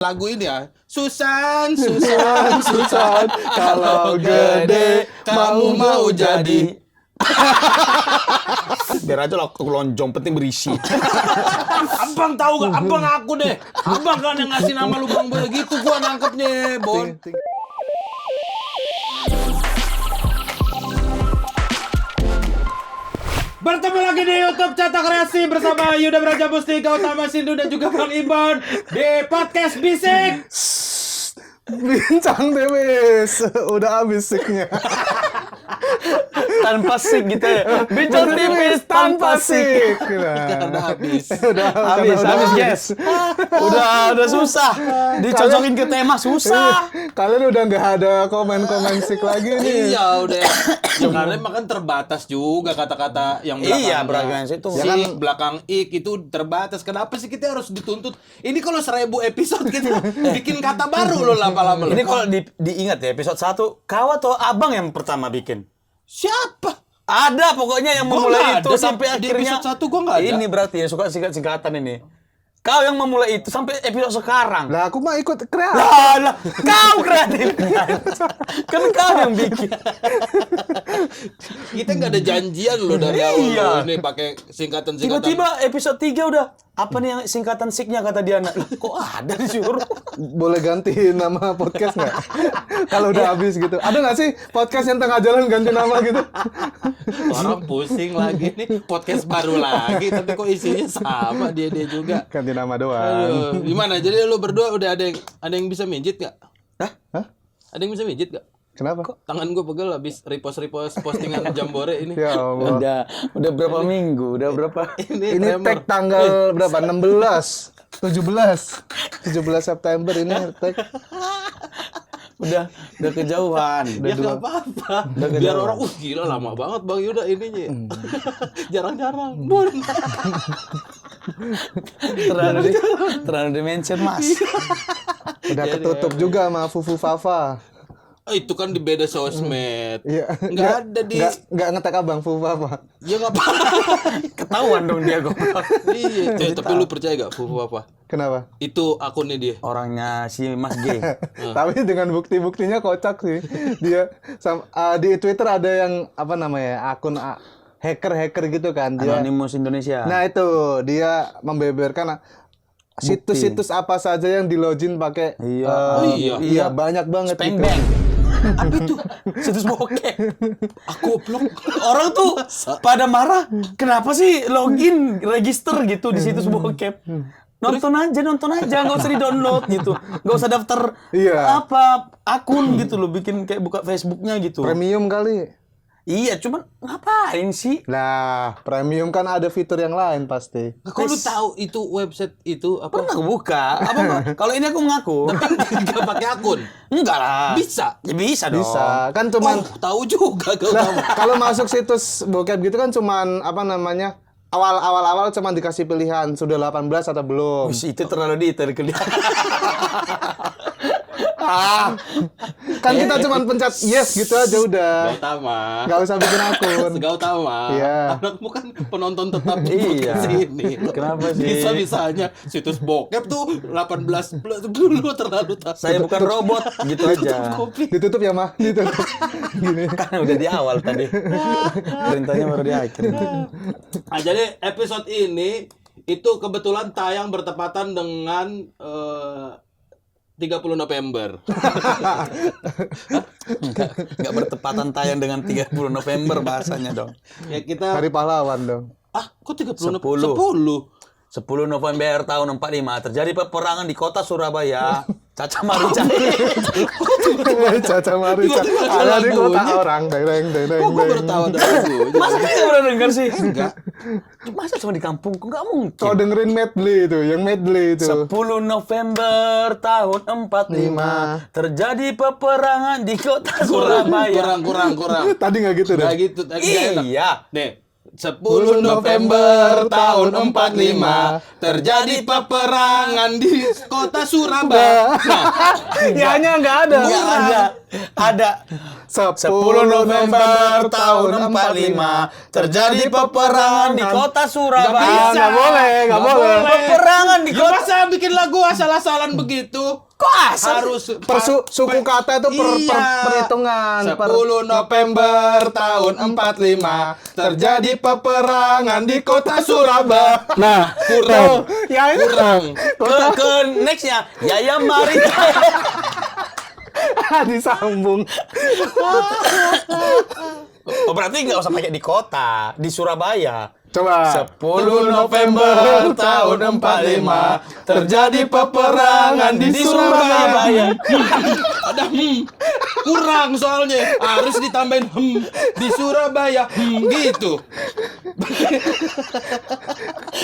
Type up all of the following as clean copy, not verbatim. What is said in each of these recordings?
lagu ini ya. Susan, kalau gede kamu mau jadi. Biar aja lah lonjong, penting berisi. Abang tahu gak? Abang aku deh. Abang kan yang ngasih nama lu Bang Boy gitu, gua nangkepnya, Bon. Bertemu lagi di YouTube Cetak Kreasi bersama Yuda Braja Mustika, Utama Sindu dan juga Bang Ibon di podcast Bisik. Bincang Dewis, udah habis siknya. Tanpa sik gitu ya. Bincang tipis tanpa sik. Udah habis. Habis guys. Udah susah. Dicocokin ke tema susah. Kalian udah nggak ada komen-komen sik lagi nih. Iya udah. Karena makan terbatas juga kata-kata yang belakang. Iya, belakang situ. Si belakang ik itu terbatas. Kenapa sih kita harus dituntut? Ini kalau 1000 episode kita bikin kata baru loh lama-lama. Ini kalau diingat ya episode 1, kau atau abang yang pertama bikin? Siapa? Ada pokoknya yang memulai itu sampai di akhirnya. episode 1 gua nggak ada. Ini berarti ya suka singkat-singkatan ini. Kau yang memulai itu sampai episode sekarang. Lah aku mah ikut kreatif. Lah, kau kreatif. Kan kau yang bikin. Kita nggak ada janjian loh dari awal. Iya. Loh. Ini pakai singkatan-singkatan. Tiba-tiba episode 3 udah apa nih yang singkatan siknya kata Diana. Lah, kok ada disuruh? Boleh ganti nama podcast nggak? Kalau udah habis gitu. Ada nggak sih podcast yang tengah jalan ganti nama gitu? Orang pusing lagi nih podcast baru lagi, tapi kok isinya sama dia juga. Ganti nama doang. Aduh, gimana? Jadi lu berdua udah ada yang bisa mijit gak? Hah? Ada yang bisa mijit gak? Kenapa? Tangan gue pegel habis repost postingan Jambore ini. Ya Allah. Udah berapa minggu? Udah berapa? Ini tremor. tag tanggal berapa? 16, 17 September ini tag. Udah kejauhan. Ya nggak apa-apa. Biar orang, gila lama banget Bang Yuda ininya. Jarang-jarang. Bun. Terlalu dimention Mas. Udah ketutup juga sama Fufu Fafa. Itu kan di beda sosmed. Iya. Nggak ada di. Nggak ngetek abang Fufu Fafa. Ya nggak apa-apa. Ketahuan dong dia goblok. Iya. Tapi lu percaya gak Fufu apa? Kenapa? Itu akunnya dia. Orangnya si Mas G. Tapi dengan bukti-buktinya kocak sih. Dia di Twitter ada yang apa namanya? Akun hacker gitu kan dia. Anonymous Indonesia. Nah, itu dia membeberkan situs-situs apa saja yang di login pakai iya banyak banget Spang gitu. bang. Apa itu? Situs bokep. Aku blok. Orang tuh pada marah. Kenapa sih login, register gitu di situs bokep? Nonton aja, nggak usah di-download gitu. Nggak usah daftar akun gitu loh, bikin kayak buka Facebooknya gitu. Premium kali. Iya, cuman ngapain sih? Nah, premium kan ada fitur yang lain pasti. Kok lu tahu itu website itu apa? Pernah aku buka. Kalau ini aku mengaku. Nggak pakai akun. Enggak lah. Bisa. Ya bisa dong. Bisa. Kan cuman Tahu juga kalau masuk situs bokep gitu kan cuman apa namanya? Awal-awal cuman dikasih pilihan sudah 18 atau belum. Wih, itu terlalu detail kelihatan. Kan kita cuman pencet yes gitu aja udah. Gautama. Nggak usah bikin akun. Gautama. Iya. Anakmu kan penonton tetap di Iya. podcast ini. Kenapa sih? Bisa-bisanya situs bokep tuh 18 plus dulu terlalu takut. Saya bukan robot gitu aja. Ditutup ya, Mah. Ditutup. Gini. Kan udah di awal tadi. Perintahnya baru di akhir. Nah, jadi episode ini itu kebetulan tayang bertepatan dengan 30 November. Enggak bertepatan tayang dengan 30 November bahasanya dong. Ya kita Hari pahlawan dong. kok 30 10. November? 10 November tahun 45 terjadi peperangan di kota Surabaya. Caca Marica. Caca Marica. Ada di kota orang. Deng. Kok gue baru tahu ada lagunya? Masa nggak pernah denger sih? Enggak. Masa cuma di kampungku? Nggak mungkin. Kau dengerin medley itu, yang medley itu. 10 November tahun 45 terjadi peperangan di kota Surabaya. Kurang. Tadi nggak gitu deh. Nggak gitu. Tadi nggak enak. Iya. Nih, 10 November tahun 45 terjadi peperangan di kota Surabaya. Ya hanya nggak ada. Nggak ada. Ada. 10 November tahun 45 terjadi peperangan di kota Surabaya. Nggak boleh, nggak boleh. Peperangan di Ya kota. masa bikin lagu asal-asalan begitu? Kok asal? Harus Suku kata itu Iya. perhitungan. 10 November tahun 45 terjadi peperangan di kota Surabaya. Nah, Kurang. ya itu Kurang. Ke nextnya Yaya Marita. disambung. Oh, berarti nggak usah pakai di kota, di Surabaya. Coba. 10 November tahun 45 terjadi peperangan di Surabaya. Ada kurang soalnya harus ditambahin di Surabaya gitu.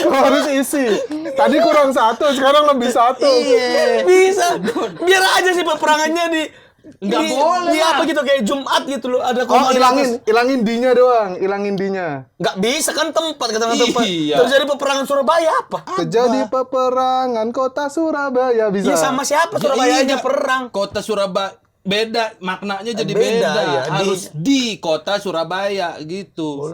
Harus isi. Tadi kurang 1, sekarang lebih 1. Bisa. Biar aja sih peperangannya di Nggak boleh di lah. apa gitu kayak Jumat gitu loh, ada Oh, koma di atas. ilangin D-nya doang, ilangin D-nya. Nggak bisa kan tempat kata tempat. Iya. Terjadi peperangan Surabaya apa? Terjadi peperangan kota Surabaya bisa. Iya sama siapa Surabaya aja perang. Kota Surabaya beda maknanya jadi Beda, beda. ya. Harus di kota Surabaya gitu.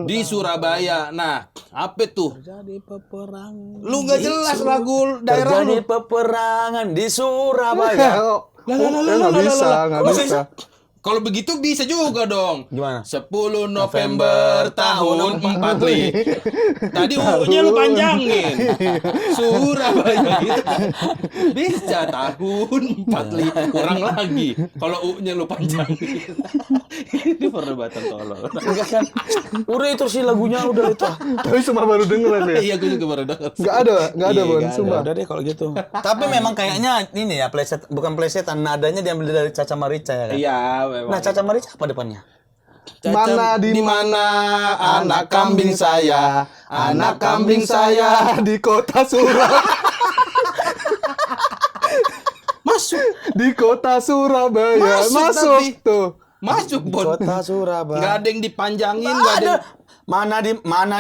Di Surabaya. Nah, apa tuh? Terjadi peperangan. Lu nggak jelas lagu daerah Terjadi lu. peperangan di Surabaya. Nggak bisa, nggak bisa. Kalau begitu bisa juga dong. Gimana? 10 November tahun 45. Tadi U-nya lu panjangin. Surabaya gitu. Bisa tahun 45 kurang lagi. Kalau U-nya lu panjangin. Ini perdebatan tolol. Enggak kan? Udah itu sih lagunya udah itu. Tapi cuma baru denger ya. Iya, gue juga baru dengar. Nggak ada, Bon, nggak ada. sumpah. Udah deh kalau gitu. Tapi memang kayaknya ini ya pleset, bukan plesetan, nadanya diambil dari Caca Marica ya kan? Iya, memang. Nah, Caca Marica apa depannya? Mana di mana anak kambing saya? Anak kambing saya di kota Surabaya. masuk. Di kota Surabaya. Masuk Masuk tapi. tuh. Masuk, Bon. Kota Surabaya. Nggak ada yang dipanjangin, Nggak nggak ada. ada. Mana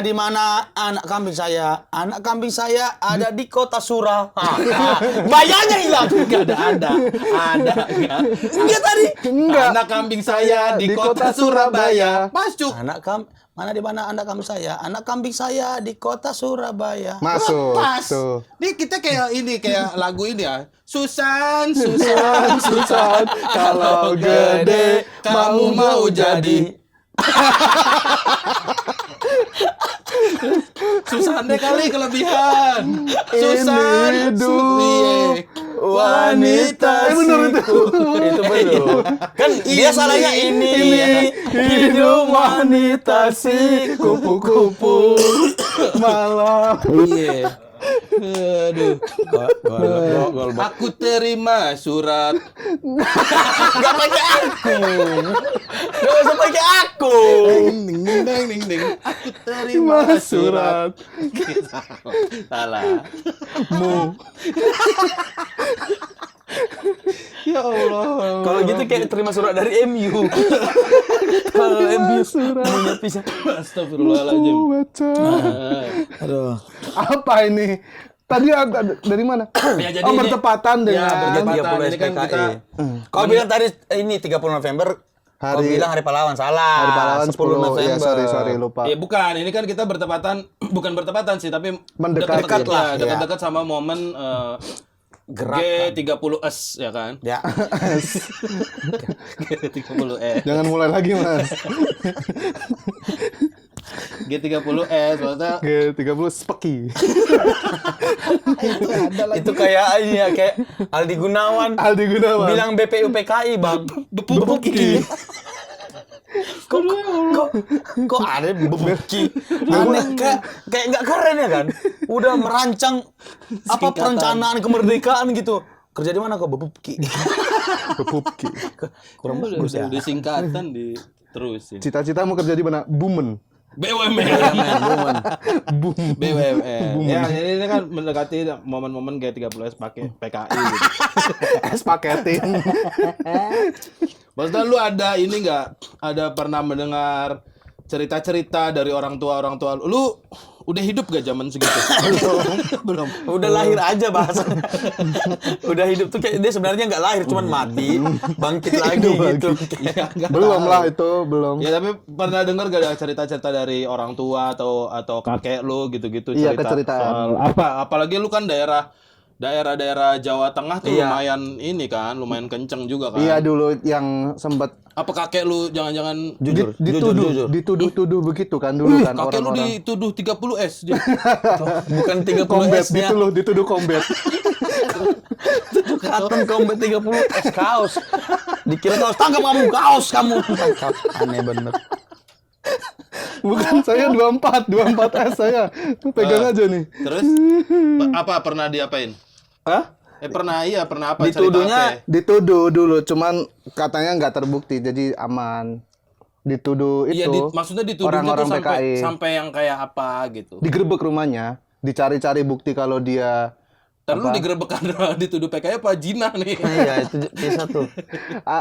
di mana anak kambing saya? Anak kambing saya ada di kota Surabaya. Bayarnya hilang. Nggak ada. Ada nggak? Enggak tadi. Enggak. Anak kambing saya di kota Surabaya. Masuk. Mana di mana anak kambing saya? Anak kambing saya di kota Surabaya. Masuk Pas. tuh. Nih kita kayak lagu ini ya. Susan, kalau gede kamu mau jadi. Susan deh kali kelebihan. Susan, hidup wanita. Bener itu. Itu belum. Kan dia salahnya ini. Hidup wanita si kupu-kupu malam. Iya. Aduh. Aku terima surat. Enggak pakai aku. Enggak usah pakai aku. Ding. Aku terima surat. Salah. Ya Allah. Kalau gitu kayak terima surat dari MU. Kalau MU punya pisah. Astagfirullahaladzim. Baca. Aduh. Apa ini? Tadi dari mana? Ya, jadi Oh, ini- bertepatan Ya, dengan bertepatan. 30 Ini kan SPKI. kita- Kau bilang tadi ini 30 November. Kau bilang hari pahlawan, salah. Hari pahlawan 10 November. Ya, sorry lupa. Ya bukan, ini kan kita bertepatan, bukan bertepatan sih, tapi Mendekati. dekat-dekat lah, Ya. dekat-dekat sama momen Gerakan. G30S ya kan? Ya. G30S. Jangan mulai lagi, Mas. G30S maksudnya G30 speki. Itu kayak ini ya, kayak Aldi Gunawan. Aldi Gunawan. Bilang BPUPKI, Bang. Bepuki. Kok ada bepuki? Aneh, kayak nggak keren ya kan? Udah merancang apa perencanaan kemerdekaan gitu. Kerja di mana kok bepuki? Bepupki. Kurang bagus ya. udah singkatan diterusin. Cita-cita mau kerja di mana? Bumen. BUMN. BUMN. Ya, ini kan mendekati momen-momen G30S pakai PKI gitu. Es paketin. Maksudnya lu ada ini nggak? Ada pernah mendengar cerita-cerita dari orang tua lu udah hidup gak zaman segitu? Belum. Udah lahir aja bahasanya. Udah hidup tuh kayak dia sebenarnya nggak lahir, cuman mati, bangkit lagi gitu. Ya, nggak Belum tahu. lah itu, belum. Ya tapi pernah dengar gak ada cerita-cerita dari orang tua atau kakek lu gitu-gitu Iya, cerita keceritaan. soal apa? Apalagi lu kan daerah Jawa Tengah tuh Iya. lumayan lumayan kenceng juga kan. Iya dulu yang sempat Apa kakek lu jangan-jangan dituduh begitu kan dulu kan kakek lu orang-orang. dituduh 30 S dia. Bukan 30 Combat, S-nya. dituduh combat. Cotton Combat 30 S kaos. Dikira kaos, tangkap kamu, kaos kamu. Tangkap. Aneh bener. Bukan, saya 24 S saya. Pegang aja nih. Terus apa pernah diapain? Hah? Pernah apa Dituduhnya- cerita apa? Dituduh dulu, cuman katanya nggak terbukti, jadi aman. Dituduh Iya, itu maksudnya dituduhnya orang-orang tuh PKI. sampai yang kayak apa gitu. Digerebek rumahnya, dicari-cari bukti kalau dia Ntar lu digerebek karena dituduh PKI apa jinah nih? Iya, itu kisah tuh.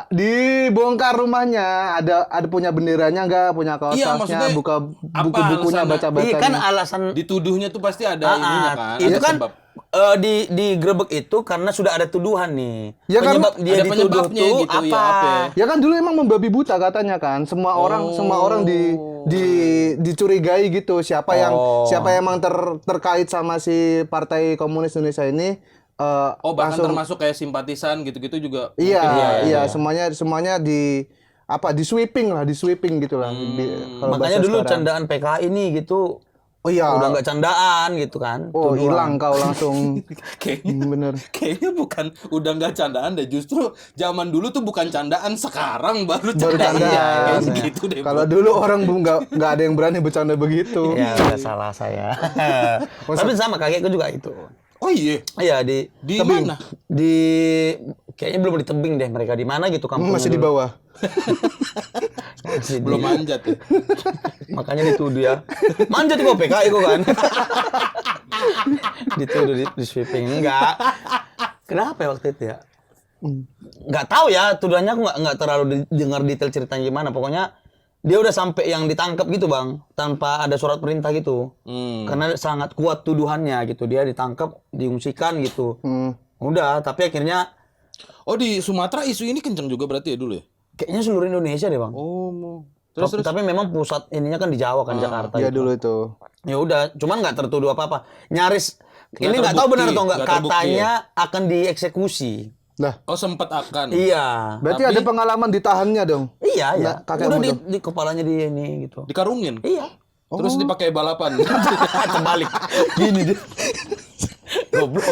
dibongkar rumahnya, ada punya benderanya nggak, punya kaos Iya, tasnya, maksudnya buka apa buku-bukunya, alasannya? baca-bacanya. Iya kan alasan Dituduhnya tuh pasti ada ininya kan. itu ada kan sebab. di grebek itu karena sudah ada tuduhan nih. Ya kan, Penyebab dia ada dituduh penyebabnya tuh gitu, apa? ya, apa? Ya kan dulu emang membabi buta katanya kan. Semua orang dicurigai gitu. Siapa yang emang terkait sama si Partai Komunis Indonesia ini Bahkan langsung termasuk kayak simpatisan gitu-gitu juga. iya, mungkin. iya, semuanya di sweeping gitu lah. Kalau Makanya bahasa dulu sekarang. candaan PKI ini gitu. Oh iya. Udah nggak candaan gitu kan. Oh, tuduhan. hilang kau langsung. Kayaknya Bener. Kayaknya bukan udah nggak candaan deh, justru zaman dulu tuh bukan candaan, sekarang baru Baru candaan. candaan. Kayak gitu deh. Kalau dulu orang nggak ada yang berani bercanda begitu. Ya udah salah saya. Tapi sama kakekku juga itu. Oh iya, Iya di tebing. mana? Di kayaknya belum di tebing deh mereka, di mana gitu kampungnya. Masih di dulu. bawah. Masih Belum di- manjat ya. Makanya dituduh ya. Manjat kok PKI kok kan. Dituduh di sweeping enggak. Kenapa ya waktu itu ya? Nggak tahu ya, tuduhannya aku nggak terlalu dengar detail ceritanya gimana. Pokoknya dia udah sampai yang ditangkap gitu bang, tanpa ada surat perintah gitu. Karena sangat kuat tuduhannya gitu. Dia ditangkap, diungsikan gitu. Udah, tapi akhirnya Oh di Sumatera isu ini kenceng juga berarti ya dulu ya? kayaknya seluruh Indonesia deh bang. Oh, Tapi memang pusat ininya kan di Jawa kan, Jakarta. Ya gitu. dulu itu. Ya udah, cuman nggak tertuduh apa-apa. Nyaris ini nggak tahu terbukti, benar atau nggak, nggak terbukti katanya akan dieksekusi. Lah, Oh sempat akan. Iya. berarti Tapi- ada pengalaman ditahannya dong. Iya, iya. Nah, kakekmu Udah dong. di kepalanya dia ini gitu. Dikarungin. Iya. Terus dipakai balapan. Terbalik. Gini dia. Goblok.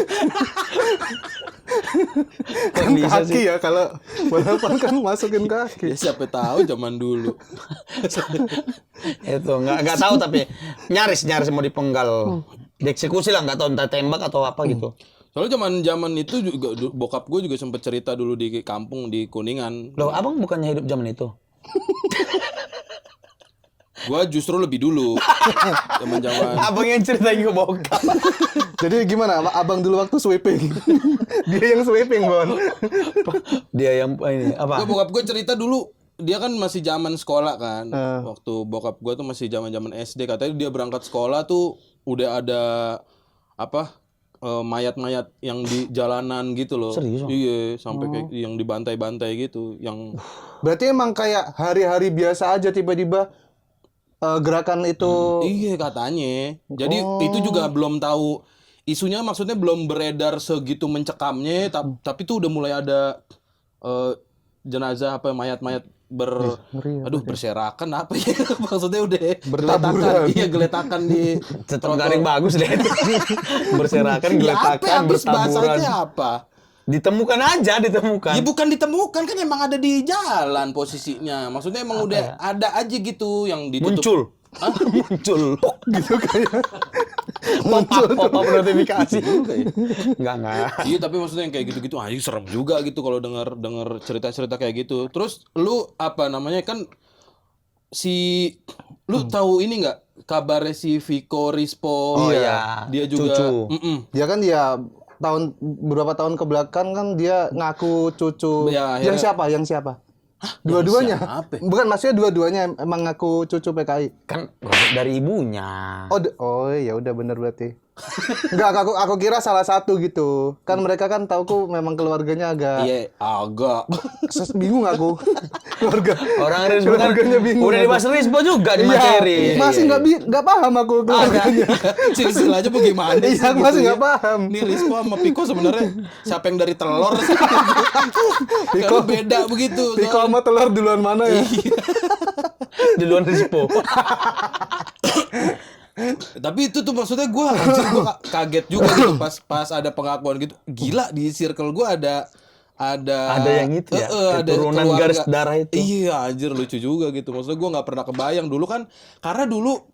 Kok bisa Kaki sih? ya, kalau balapan kan masukin kaki. Ya siapa tahu zaman dulu. Itu nggak tahu tapi nyaris mau dipenggal. Dieksekusi lah, nggak tahu entah tembak atau apa gitu. Soalnya zaman itu juga bokap gue juga sempet cerita dulu di kampung di Kuningan. Loh, abang bukannya hidup zaman itu? Gue justru lebih dulu. Zaman-zaman. Abang yang ceritain ke bokap. Jadi gimana, abang dulu waktu sweeping? Dia yang sweeping, Bon. Dia yang ini apa? Nggak, bokap gue cerita dulu, dia kan masih zaman sekolah kan. Waktu bokap gue tuh masih zaman-zaman SD, katanya dia berangkat sekolah tuh udah ada apa? Mayat-mayat yang di jalanan gitu loh. Serius, Bang? Iya, sampai kayak yang dibantai-bantai gitu, yang Berarti emang kayak hari-hari biasa aja tiba-tiba gerakan itu. iya katanya. Jadi itu juga belum tahu isunya, maksudnya belum beredar segitu mencekamnya, tapi tuh udah mulai ada jenazah apa mayat-mayat berserakan apa ya, maksudnya udah Bertaburan. geletakan. Iya, geletakan di Tetap garing bagus deh. Berserakan, Ya, apa geletakan, habis bahasanya bertaburan. apa? Ditemukan aja, ditemukan. Ya bukan ditemukan, kan emang ada di jalan posisinya. Maksudnya emang udah ada aja gitu yang ditutup. Muncul. Muncul. Pok, gitu kayak. Pop-up notifikasi. Enggak. Iya, tapi maksudnya yang kayak gitu-gitu anjing serem juga gitu kalau denger cerita-cerita kayak gitu. Terus lu apa namanya kan lu tahu ini nggak kabarnya si Vico Rispo? Oh iya. Dia juga Cucu. Ya kan dia beberapa tahun ke belakang kan dia ngaku cucu. Ya, akhirnya- Yang siapa? Dua-duanya. siapa? Bukan, maksudnya dua-duanya emang ngaku cucu PKI. Kan gosip dari ibunya. Oh ya udah bener berarti. Enggak, aku kira salah satu gitu. Kan mereka kan tauku memang keluarganya agak Iya, agak. bingung aku. Keluarga. Orang Rispo kan keluarganya bingung. udah aku. dibahas Rispo juga di Iya, materi. masih nggak paham aku keluarganya. Silsilahnya bagaimana sih? Iya, aku masih gitu nggak paham. Nih Rispo sama Piko sebenarnya siapa yang dari telur? Piko Kan beda begitu. Piko sama telur duluan mana ya? Di luar Rispo. Tapi itu tuh maksudnya gue kaget juga gitu pas ada pengakuan gitu. Gila di circle gue ada yang itu ya, ada keturunan keluarga. garis darah itu. Iya, anjir lucu juga gitu. Maksudnya gue nggak pernah kebayang dulu kan, karena dulu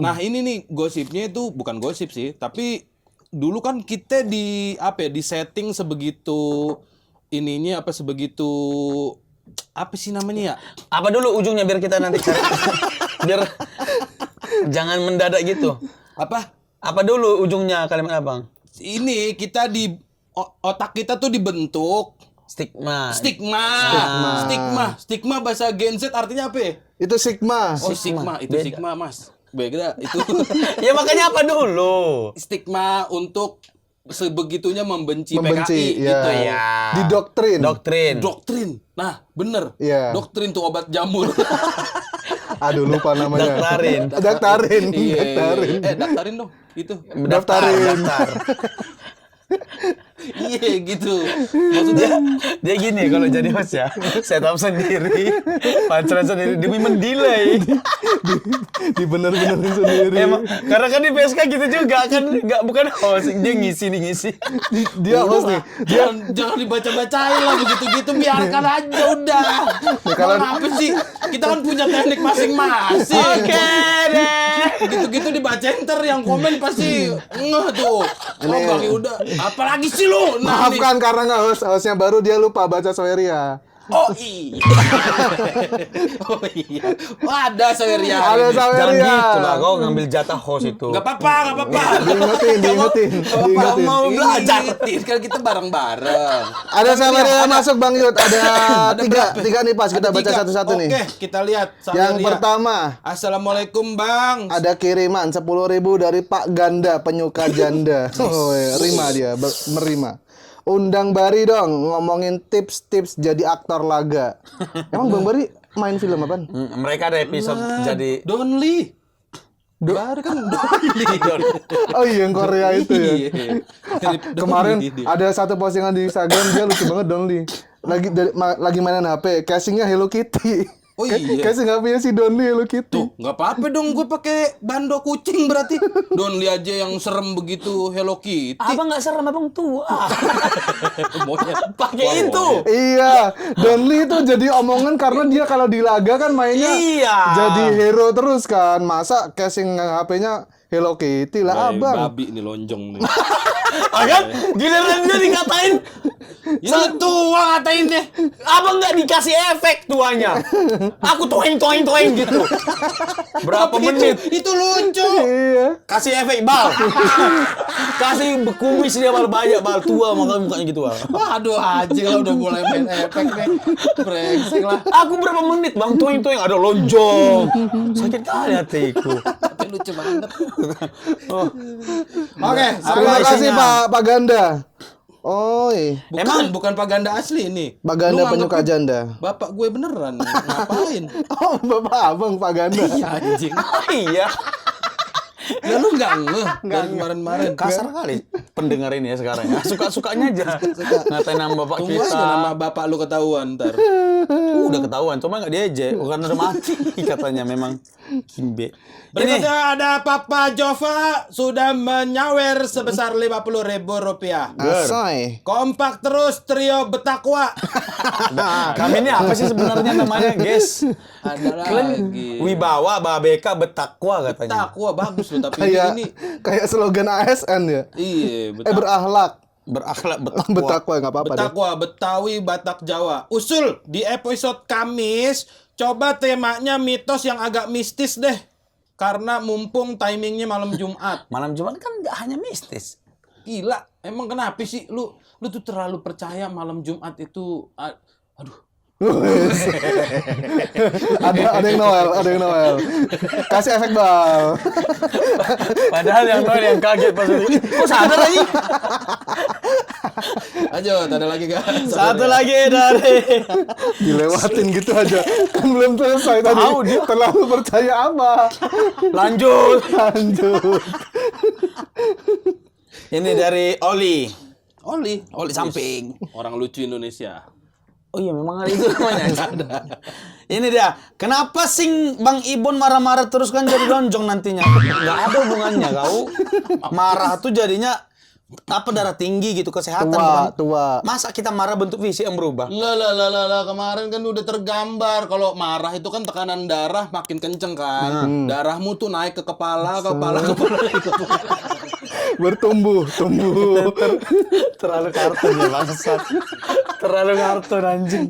nah ini nih gosipnya itu bukan gosip sih, tapi dulu kan kita di apa ya, di setting sebegitu ininya apa sebegitu apa sih namanya ya? Apa dulu ujungnya biar kita nanti cari. Biar jangan mendadak gitu. Apa dulu ujungnya kalimat Abang? Ini kita di otak kita tuh dibentuk Stigma. Stigma bahasa Gen Z artinya apa ya? Itu Sigma. Oh, Sigma, itu Beda. Sigma, Mas. Beda itu. Ya makanya apa dulu? Stigma untuk sebegitunya membenci Membenci, PKI ya. gitu. Iya. Didoktrin. Doktrin. Nah, bener. Iya. Doktrin tuh obat jamur. Aduh, lupa namanya. Daktarin. Iya. Daktarin. Daktarin dong. Itu. Daftarin. Daftar. Iya gitu. Maksudnya Dia gini kalau jadi host ya, setup sendiri, pancelan sendiri demi mendelay. Dibener-benerin sendiri. Emang karena kan di PSK gitu juga kan, bukan host, dia ngisi. Dia host nih. Dia jangan dibaca-bacain lah begitu-gitu, biarkan aja udah. kalau- Apa sih? Kita kan punya teknik masing-masing. Oke deh. Gitu-gitu dibaca enter yang komen pasti ngeh tuh. Oh, Bang udah. Apalagi sih lu? Nah, nih. maafkan karena nggak hostnya baru dia lupa baca Saweria. Oh iya. Oh iya. Oh, ada Saweria. Ada ini. Jangan Saweria. gitu lah, kau ngambil jatah host itu. Nggak apa-apa. Diingetin. Nggak mau Diingetin. belajar. Kan kita bareng-bareng. Ada Saweria masuk Bang Yud. Ada berapa? tiga nih pas kita Ada baca tiga. satu-satu nih. Oke, kita lihat Yang Saweria. pertama Assalamualaikum Bang. ada kiriman 10.000 dari Pak Ganda penyuka janda. Oh, iya, rima dia, merima. Undang Bari dong ngomongin tips-tips jadi aktor laga. Emang Bang Bari main film apaan? Mereka ada episode jadi Donly. Baru kan Donly. Oh iya, yang Korea itu ya. Iya. Kemarin Donly. ada satu postingan di Instagram dia lucu banget Donly. Lagi mainan HP, casingnya Hello Kitty. Oh iya. Casing HP-nya si Donly Hello Kitty. Tuh, nggak apa-apa dong gue pakai bando kucing berarti. Donly aja yang serem begitu Hello Kitty. Abang nggak serem, abang tua. Monyet. Pakai itu. Iya, Donly itu jadi omongan karena dia kalau di laga kan mainnya Iya. jadi hero terus kan. Masa casing HP-nya Hello Kitty lah abang. Babi nih lonjong nih. Kan giliran dia dikatain Ya lu tua ngatain deh. abang nggak dikasih efek tuanya. Aku toeng gitu. Berapa Tapi menit? Itu lucu. Iya. Kasih efek bal. Kasih kumis dia bal banyak, bal tua makanya mukanya gitu bal. Waduh anjing lah udah mulai main efek nih. Brengsek lah. Aku berapa menit bang toeng ada lonjong. Sakit kali hatiku. Tapi lucu banget. Oke, Apa terima kasih isinya? Pak Ganda. Oh, iya. Bukan Paganda asli ini. Pak Ganda Lu penyuka nganggepnya janda. Bapak gue beneran. Ngapain? Oh, Bapak Abang Pak Ganda. Iya anjing. Iya. Ya lu nggak ngeh dari kemarin-kemarin. Kasar kali pendengar ini ya sekarang ya. Suka-sukanya aja. Ngatain nama bapak Tunggu kita. aja nama bapak lu ketahuan ntar. Udah ketahuan, cuma nggak diejek. Bukan udah mati katanya memang. Kimbe. Ini Berikutnya ada Papa Jova sudah menyawer sebesar Rp50.000. Asai. Kompak terus trio Betakwa. kami ini apa sih sebenarnya namanya, guys? Ada Kalian lagi. Wibawa, Babeka, Betakwa katanya. Betakwa bagus loh tapi ini. Kayak slogan ASN ya. Iya, Berakhlak. Berakhlak Betakwa. Betakwa nggak apa-apa deh. Betakwa, Betawi, Batak Jawa. Usul di episode Kamis, coba temanya mitos yang agak mistis deh. Karena mumpung timingnya malam Jumat. Malam Jumat kan nggak hanya mistis. Gila, emang kenapa sih lu tuh terlalu percaya malam Jumat itu aduh. ada yang Noel. Kasih efek bal. Padahal yang Noel yang kaget pas itu. Kok sadar lagi? Lanjut, ada lagi kan? Satu lagi dari Dilewatin gitu aja. Kan belum selesai tadi. Tahu dia. Terlalu percaya apa? lanjut. Lanjut. Ini dari Oli Oli samping. orang lucu Indonesia. Oh iya memang hari itu namanya. Ini dia. Kenapa sing Bang Ibon marah-marah terus kan jadi lonjong nantinya? Nggak ada hubungannya kau. Marah tuh jadinya apa darah tinggi gitu kesehatan bukan? Tua. Masa kita marah bentuk fisik yang berubah? Lah, kemarin kan udah tergambar kalau marah itu kan tekanan darah makin kenceng kan. Darahmu tuh naik ke kepala Bertumbuh. Terlalu kartun ya bangsat. Terlalu kartun anjing.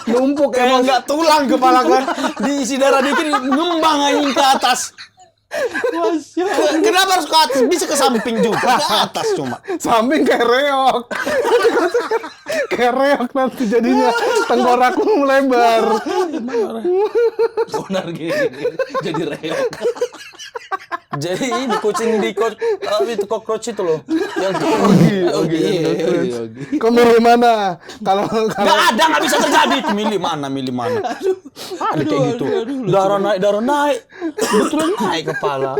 Numpuk Kayak nggak tulang kepala kan. Diisi darah dikit ngembang anjing ke atas. Kenapa harus ke atas? Bisa ke samping juga. Ke atas cuma. Samping kayak reok. Kayak reok nanti jadinya tengkorakmu melebar. Benar gini. Jadi reok. Jadi ini kucing di itu cockroach itu loh. Yang Ogi. Kau milih mana? Kalau nggak ada, nggak bisa terjadi. Milih mana? Ada kayak gitu. Darah naik. Betulan naik kepala.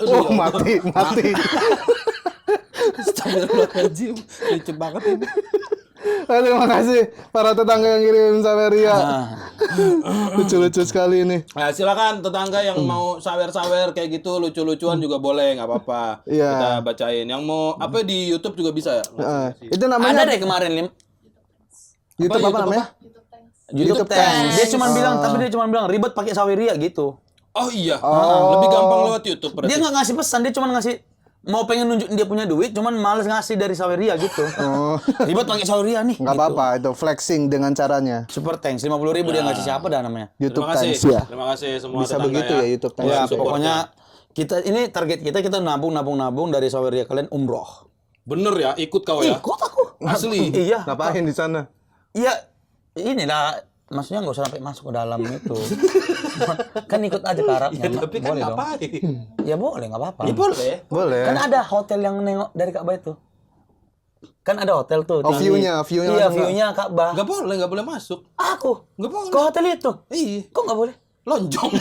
oh mati. Astagfirullahaladzim. Lucu banget ini. Terima kasih para tetangga yang kirim Saweria. Lucu-lucu sekali ini. Nah, silakan tetangga yang mau sawer-sawer kayak gitu lucu-lucuan juga boleh, nggak apa-apa. Iya. Kita bacain. Yang mau apa di YouTube juga bisa ya? Itu namanya Ada deh kemarin Lim. YouTube apa namanya? YouTube Thanks. Dia cuma bilang ribet pakai Saweria gitu. Oh iya. Lebih gampang lewat YouTube berarti. Dia nggak ngasih pesan, dia cuma ngasih mau pengen nunjuk dia punya duit, cuman males ngasih dari Saweria gitu. Ribet pakai Saweria nih. Nggak gitu. apa-apa, itu flexing dengan caranya. Super Thanks 50.000 dia ngasih siapa dah namanya? YouTube Terima kasih. Thanks ya. Terima kasih semua Bisa tetangga begitu ya YouTube Thanks. Ya, support pokoknya kita ini target kita nabung dari Saweria kalian umroh. Bener ya, ikut kau ya. Ikut aku. Asli. Iya. Ngapain di sana? Iya. Inilah maksudnya nggak usah sampai masuk ke dalam itu. Kan ikut aja ke Arabnya. Tapi kan boleh dong. ngapain? Ya boleh, nggak apa-apa. Ya boleh. Boleh. Kan ada hotel yang nengok dari Ka'bah itu. Kan ada hotel tuh. Oh, tinggi. view-nya Iya, langsung view-nya Ka'bah. Nggak boleh masuk. Aku Nggak boleh. ke hotel itu. Iya. Kok nggak boleh? Lonjong.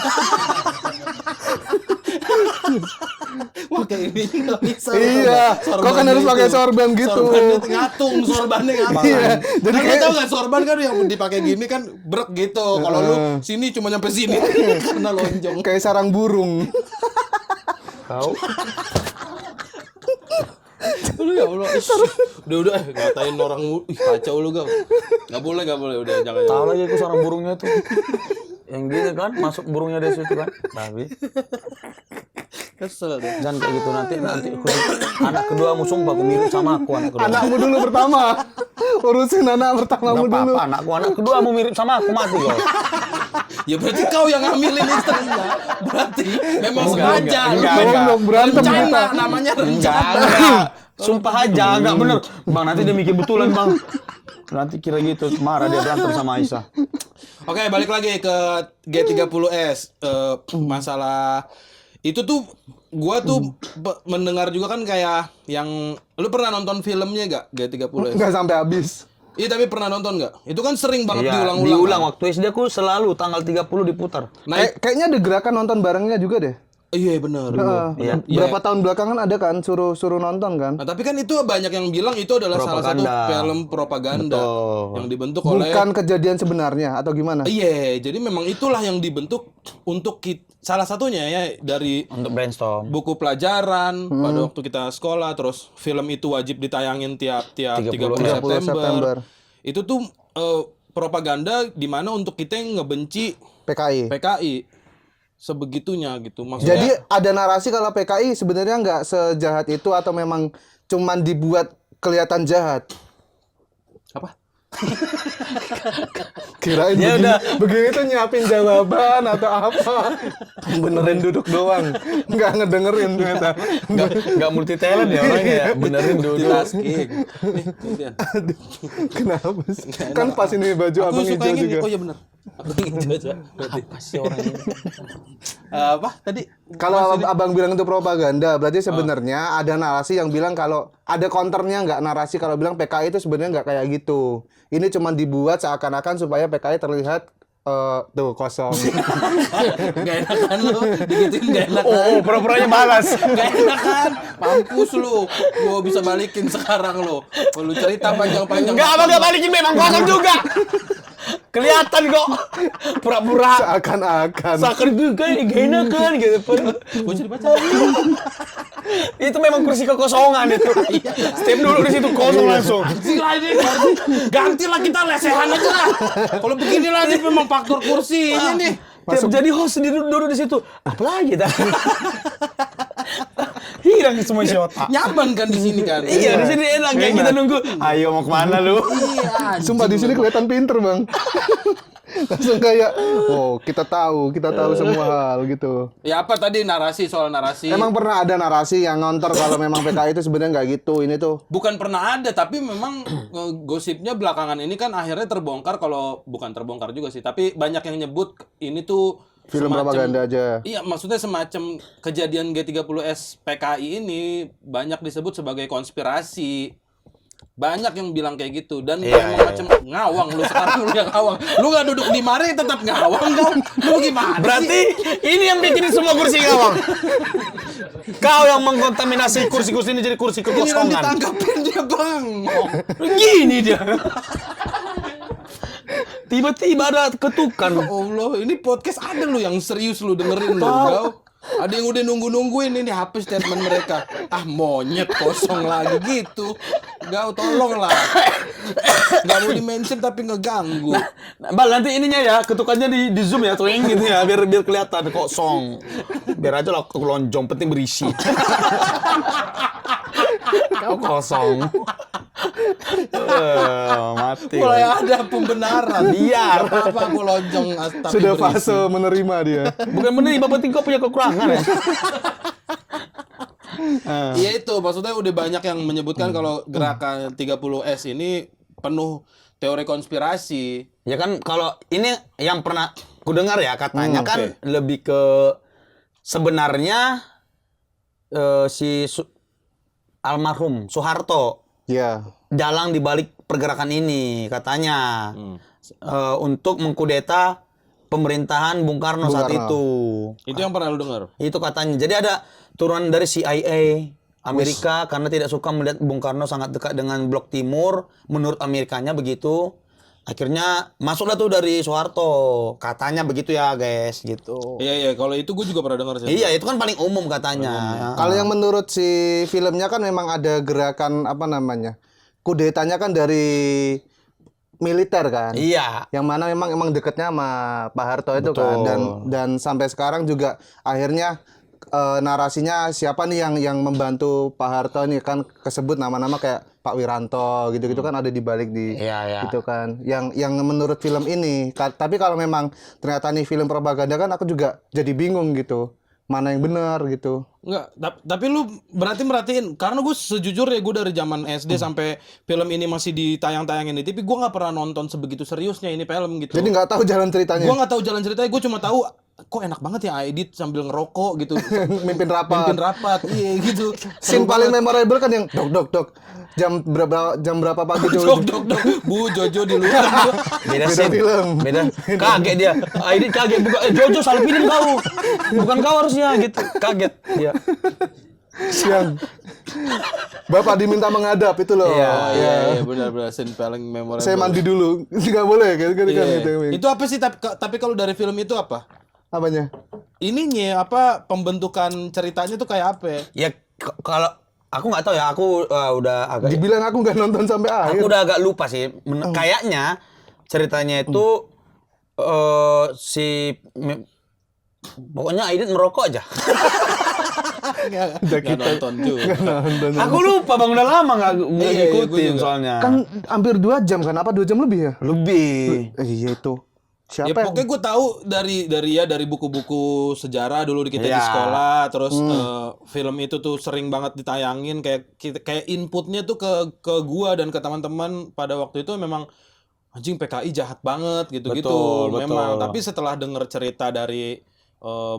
Pakai ini nggak bisa. Iya, kau kan harus pakai sorban gitu. Sorbannya sorbannya ngatung. Iya, jadi Jadi kayak- tahu nggak sorban kan yang dipakai gini kan brek gitu. Kalau lu sini cuma nyampe sini karena lonjong. Kayak sarang burung. Kau. Aduh ya Allah. Udah ngatain orang kacau lu kau. Nggak boleh udah jangan. Tahu lagi aku seorang burungnya tuh. Yang gitu kan, masuk burungnya dari situ kan. Tapi Kesel deh. jangan kayak gitu nanti anak kedua sumpah aku mirip sama aku anak kedua. Anakmu dulu pertama. Urusin anak pertamamu Nggak dulu. apa-apa, anak kedua mau mirip sama aku mati kau. Ya berarti kau yang ngambilin istrinya. Berarti memang Enggak, sengaja. enggak, Lu enggak. Berantem rencana, kita. namanya Enggak, rencana. enggak. Sumpah aja, enggak bener. Bang, nanti dia mikir betulan, Bang. Nanti kira gitu, marah dia berantem sama Aisyah. Oke, balik lagi ke G30S. Masalah itu tuh gua tuh mendengar juga kan kayak yang lu pernah nonton filmnya gak G30S? Enggak sampai habis. Iya, tapi pernah nonton gak? Itu kan sering banget Iya, diulang-ulang. diulang kan? waktu SD aku selalu tanggal 30 diputar. Nah, Kayaknya ada gerakan nonton barengnya juga deh. iya benar. Iya. Berapa tahun belakangan ada kan suruh nonton kan? Nah, tapi kan itu banyak yang bilang itu adalah salah satu Propaganda. film propaganda Betul. yang dibentuk oleh Bukan kejadian sebenarnya atau gimana? Iya, jadi memang itulah yang dibentuk untuk salah satunya ya dari Untuk brainstorm. buku pelajaran pada waktu kita sekolah, terus film itu wajib ditayangin tiap 30 30 September. September. Itu tuh propaganda di mana untuk kita yang ngebenci PKI. PKI sebegitunya gitu. Maksudnya Jadi ada narasi kalau PKI sebenarnya nggak sejahat itu atau memang cuman dibuat kelihatan jahat. apa? Kirain Ya begini, udah. begini tuh nyiapin jawaban atau apa? Benerin duduk doang, nggak ngedengerin ternyata. Nggak multi talent ya orangnya ya. Benerin dulu. Multitasking. Nih, kemudian. Kenapa sih? Kan pas ini baju Aku abang suka hijau yang ini. juga. Oh iya benar. Abang hijau aja. Berarti. Apa sih orang ini? Apa tadi? Kalau abang bilang itu propaganda, berarti sebenarnya ada narasi yang bilang kalau ada counternya nggak narasi kalau bilang PKI itu sebenarnya nggak kayak gitu. Ini cuma dibuat seakan-akan supaya PKI terlihat tuh kosong. Gak enakan lu, digituin gak enakan. Oh, pura-puranya balas. Gak enakan, mampus lu. Gua bisa balikin sekarang lu. Lu cerita panjang-panjang. Enggak, abang nggak balikin memang kosong juga. Kelihatan kok. Pura-pura. Seakan-akan. Sakit juga ini gak enakan gitu. Gua jadi baca. Itu memang kursi kekosongan itu. Step dulu di situ kosong langsung. Gantilah ini, gantilah kita lesehan aja lah. Kalau begini lagi memang faktor kursi ini nih. Tiap jadi host duduk di situ. Apalagi dah. Hilang semua shot. Nyaman kan di sini kan? Iya, di sini enak kayak kita nunggu. Ayo mau kemana lu? Iya. Sumpah di sini kelihatan pinter bang. Langsung kayak, oh kita tahu semua hal gitu. Ya apa tadi soal narasi? Emang pernah ada narasi yang ngontor kalau memang PKI itu sebenarnya nggak gitu, ini tuh. Bukan pernah ada, tapi memang gosipnya belakangan ini kan akhirnya terbongkar, kalau bukan terbongkar juga sih, tapi banyak yang nyebut ini tuh Film propaganda aja. Iya, maksudnya semacam kejadian G30S PKI ini banyak disebut sebagai konspirasi. Banyak yang bilang kayak gitu dan memang macam ngawang lu sekarang lu yang ngawang. Lu nggak duduk di mari tetap ngawang dong. Lu gimana Berarti sih? ini yang bikin semua kursi ngawang. Kau yang mengkontaminasi kursi-kursi ini jadi kursi Ini yang kekosongan. ditangkapin dia, Bang. Gini dia. Tiba-tiba ada ketukan. Ya Allah, ini podcast ada lu yang serius lu dengerin lu, Gau. Ada yang udah nungguin ini HP statement mereka. Ah, monyet kosong lagi gitu. Gau, tolong lah. Gak mau di-mention tapi ngeganggu. Nah, Bal, nanti ininya ya, ketukannya di zoom ya, tuing gitu ya, biar kelihatan kosong. Biar aja lah lonjong, penting berisi. Kau kosong. Mati. Mulai ada pembenaran. Biar. Apa aku lonjong tapi Sudah berisi. fase menerima dia. Bukan menerima, penting kau punya kekurangan ya. Iya itu, maksudnya udah banyak yang menyebutkan kalau gerakan 30S ini penuh teori konspirasi. Ya kan kalau ini yang pernah ku dengar ya katanya kan lebih ke sebenarnya almarhum Soeharto Ya. dalang di balik pergerakan ini katanya untuk mengkudeta pemerintahan Bung Karno saat Karno. itu. Itu yang pernah lu dengar? Itu katanya. Jadi ada turunan dari CIA Amerika karena tidak suka melihat Bung Karno sangat dekat dengan Blok Timur. Menurut Amerikanya begitu. Akhirnya masuklah tuh dari Soeharto. Katanya begitu ya guys gitu. Iya, kalau itu gue juga pernah dengar sih. Iya itu kan paling umum katanya. Kalau yang menurut si filmnya kan memang ada gerakan apa namanya? Kudetanya kan dari militer kan. Iya. Yang mana memang dekatnya sama Pak Harto itu kan, dan sampai sekarang juga akhirnya narasinya siapa nih yang membantu Pak Harto ini kan kesebut nama-nama kayak Pak Wiranto gitu-gitu kan ada di balik gitu kan. Yang menurut film ini tapi kalau memang ternyata nih film propaganda kan aku juga jadi bingung gitu. Mana yang benar gitu. Enggak, tapi lu merhatiin karena gue sejujurnya gue dari zaman SD sampai film ini masih ditayang-tayangin di TV, gue nggak pernah nonton sebegitu seriusnya ini film gitu. Jadi nggak tahu jalan ceritanya. Gue nggak tahu jalan ceritanya, gue cuma tahu kok enak banget ya edit sambil ngerokok gitu. Mimpin rapat. Iya gitu. Scene paling memorable kan yang dok. Jam berapa pagi tuh? Dok. Bu Jojo di luar. Beda Beda scene. film. Beda. Kaget dia. Aidit kaget. Jojo salah pilih kau. Bukan kau harusnya gitu. Kaget dia. Yang Bapak diminta menghadap itu loh. Iya, benar scene paling memorable. Saya mandi dulu. Nggak boleh kan Iya. gitu. Itu apa sih tapi kalau dari film itu apa? Apanya? Ininya apa pembentukan ceritanya tuh kayak apa ya? Ya kalau aku nggak tahu ya. Aku udah agak. Dibilang aku nggak nonton sampai akhir. Aku udah agak lupa sih. Kayaknya ceritanya itu pokoknya Aidit merokok aja. Nggak nonton juga. Aku lupa Bang, udah lama nggak Iya, gua ngikutin juga. soalnya. Kan hampir 2 jam kan? Apa 2 jam lebih ya? Lebih. Iya itu. Ya Siapa yang? pokoknya gue tahu dari buku-buku sejarah dulu kita di Iya. sekolah, terus film itu tuh sering banget ditayangin, kayak inputnya tuh ke gua dan ke teman-teman pada waktu itu memang anjing PKI jahat banget gitu-gitu. Betul, Memang, betul. tapi setelah denger cerita dari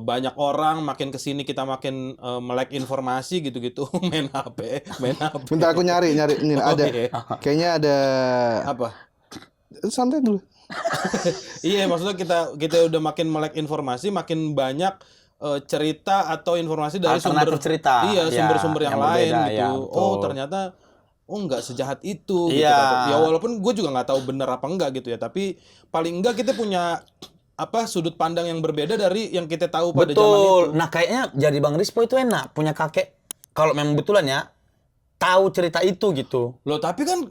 banyak orang, makin kesini kita makin melek informasi gitu-gitu, main HP. Bentar aku nyari ini ada. Oke. Kayaknya ada. Apa? Santai dulu. Iya, maksudnya kita udah makin melek informasi, makin banyak cerita atau informasi dari Alternatif cerita. Iya, Ya, sumber-sumber yang yang lain berbeda, gitu. ya, betul. Oh, ternyata nggak sejahat itu gitu. Iya. Ya walaupun gue juga nggak tahu bener apa enggak gitu ya, tapi paling enggak kita punya sudut pandang yang berbeda dari yang kita tahu pada zaman itu. Betul. Nah, kayaknya jadi Bang Rispo itu enak punya kakek. Kalau memang betulan ya, tahu cerita itu gitu. Loh, tapi kan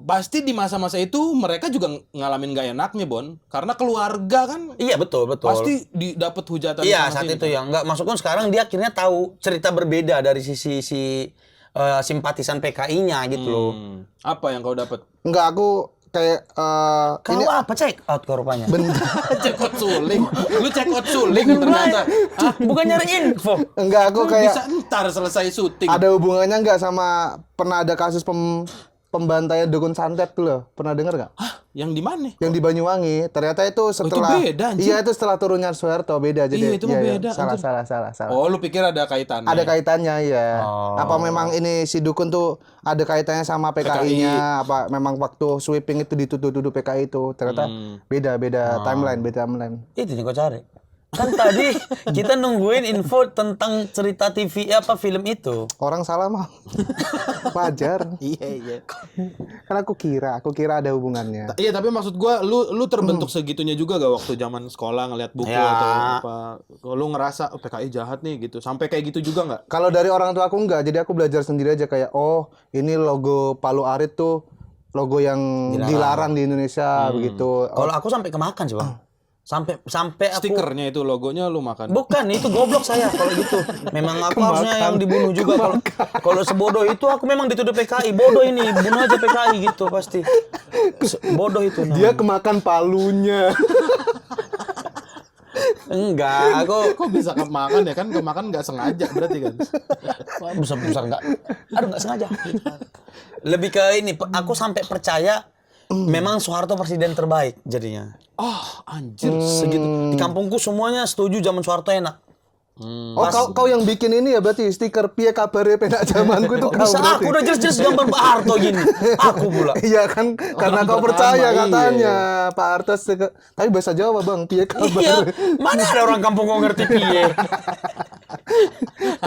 pasti di masa-masa itu mereka juga ngalamin gak enaknya, Bon. Karena keluarga kan Iya, betul. pasti dapat hujatan Iya, sana saat sini, itu kan. ya. Enggak, maksudku sekarang dia akhirnya tahu cerita berbeda dari sisi simpatisan PKI-nya gitu loh. Apa yang kau dapat? Enggak, aku kayak Kau apa check out kau rupanya? Check out suling. Lu check out suling ternyata. Bukan nyari info. enggak aku Lu kayak bisa ntar selesai syuting. ada hubungannya enggak sama pernah ada kasus pembantaian dukun santet tuh loh. Pernah dengar enggak? Hah, yang di mana? Yang di Banyuwangi. Ternyata itu setelah beda, anjing. Iya, itu setelah turunnya Soeharto beda jadi. Iya, itu mah iya. beda, Salah, anjing. salah. Oh, lu pikir ada kaitannya? Ada kaitannya ya. Oh. Apa memang ini si dukun tuh ada kaitannya sama PKI-nya? Apa memang waktu sweeping itu dituduh-tuduh PKI itu? Ternyata beda timeline. Itu yang kau cari. Kan tadi kita nungguin info tentang cerita TV film itu. Orang salah mah. Wajar. Iya. Kan aku kira ada hubungannya. Iya, tapi maksud gua lu terbentuk segitunya juga gak waktu zaman sekolah ngeliat buku Ya. atau apa? Lu ngerasa PKI jahat nih gitu. Sampai kayak gitu juga nggak? Kalau dari orang tua aku enggak, jadi aku belajar sendiri aja kayak oh, ini logo Palu Arit tuh logo yang dilarang di Indonesia begitu. Kalau aku sampai kemakan sih, Bang. Sampai aku Stikernya itu logonya lu makan. bukan itu goblok saya kalau gitu. Memang aku harusnya yang dibunuh juga kalau sebodoh itu aku memang dituduh PKI. Bodoh ini, bunuh aja PKI gitu pasti. Bodoh itu. Dia kemakan palunya. Enggak, aku Kok bisa kemakan ya kan? Kemakan nggak sengaja berarti kan? besar enggak. Aduh enggak sengaja. Lebih ke ini, aku sampai percaya memang Soeharto presiden terbaik jadinya. Oh, anjir. Segitu. Di kampungku semuanya setuju zaman Soeharto enak. Oh, kau yang bikin ini ya berarti stiker piye kabare penak zamanku itu kau Bisa berarti. aku udah jelas-jelas gambar Pak Harto gini. Aku pula. Iya kan, karena kau pertama, percaya iya. katanya Pak Harto tapi bahasa Jawa Bang, piye Iya, kabar. mana ada orang kampung kau ngerti piye?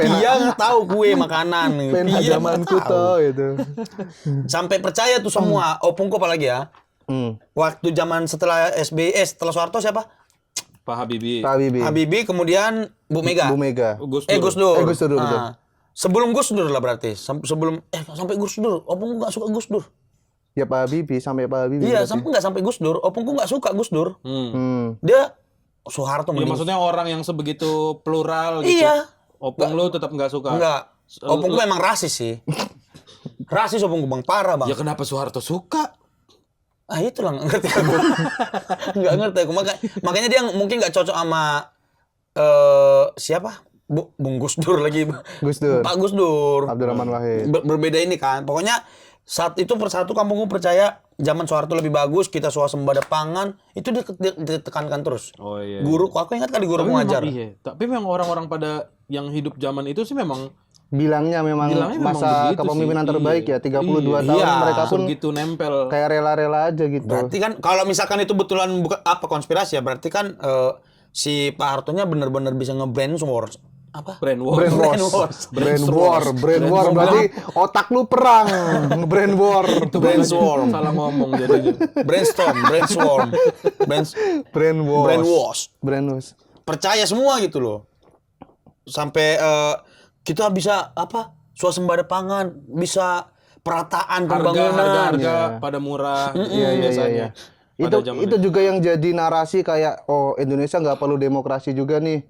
Dia nggak tahu kue makanan. Pena Piye zamanku nggak tahu. toh itu. Sampai percaya tuh semua. Opungku apalagi ya. Waktu zaman setelah SBY, setelah Soeharto siapa? Pak Habibie. Pak Habibie. Habibie, kemudian Bu Mega. Bu Mega. Gus Gus Dur. Gus Dur, betul. Sebelum Gus Dur lah berarti. Sebelum sampai Gus Dur. Opungku nggak suka Gus Dur. Ya Pak Habibie sampai Pak Habibie. Iya, berarti. nggak sampai Gus Dur. Opungku nggak suka Gus Dur. Hmm. Dia Soeharto Ya mending. maksudnya orang yang sebegitu plural gitu. Iya. Opung lu tetap nggak suka? Enggak. Opungku emang rasis sih. Rasis opungku Bang, parah Bang. Ya kenapa Soeharto suka? Ah itulah nggak ngerti aku. Nggak ngerti aku. Makanya dia mungkin nggak cocok sama siapa? Bung Gus Dur lagi. Gus Dur. Pak Gus Dur. Abdurrahman Wahid. Berbeda ini kan. Pokoknya saat itu persatu kampungku percaya zaman Soeharto lebih bagus, kita swasembada pangan, itu ditekankan terus. Oh iya. Guru, aku ingat kali guru Tapi memang ngajar. iya. Tapi memang orang-orang pada yang hidup zaman itu sih memang Bilangnya memang masa begitu kepemimpinan sih. terbaik Iya. ya 32 tahun Iya. mereka pun Segitu nempel. kayak rela-rela aja gitu. Berarti kan kalau misalkan itu betulan bukan apa konspirasi ya, berarti kan si Pak Hartonya benar-benar bisa nge-brand wars. Apa? Brand war. Brand war berarti otak lu perang. Brand war. Brainstorm. Salah ngomong jadinya. Brainstorm. Brand war. Brand wars. Percaya semua gitu loh. Sampai kita bisa apa? Swasembada pangan, bisa perataan pembangunan. Harga pada murah. Iya. biasanya. Pada zaman Itu juga yang jadi narasi kayak oh Indonesia nggak perlu demokrasi juga nih.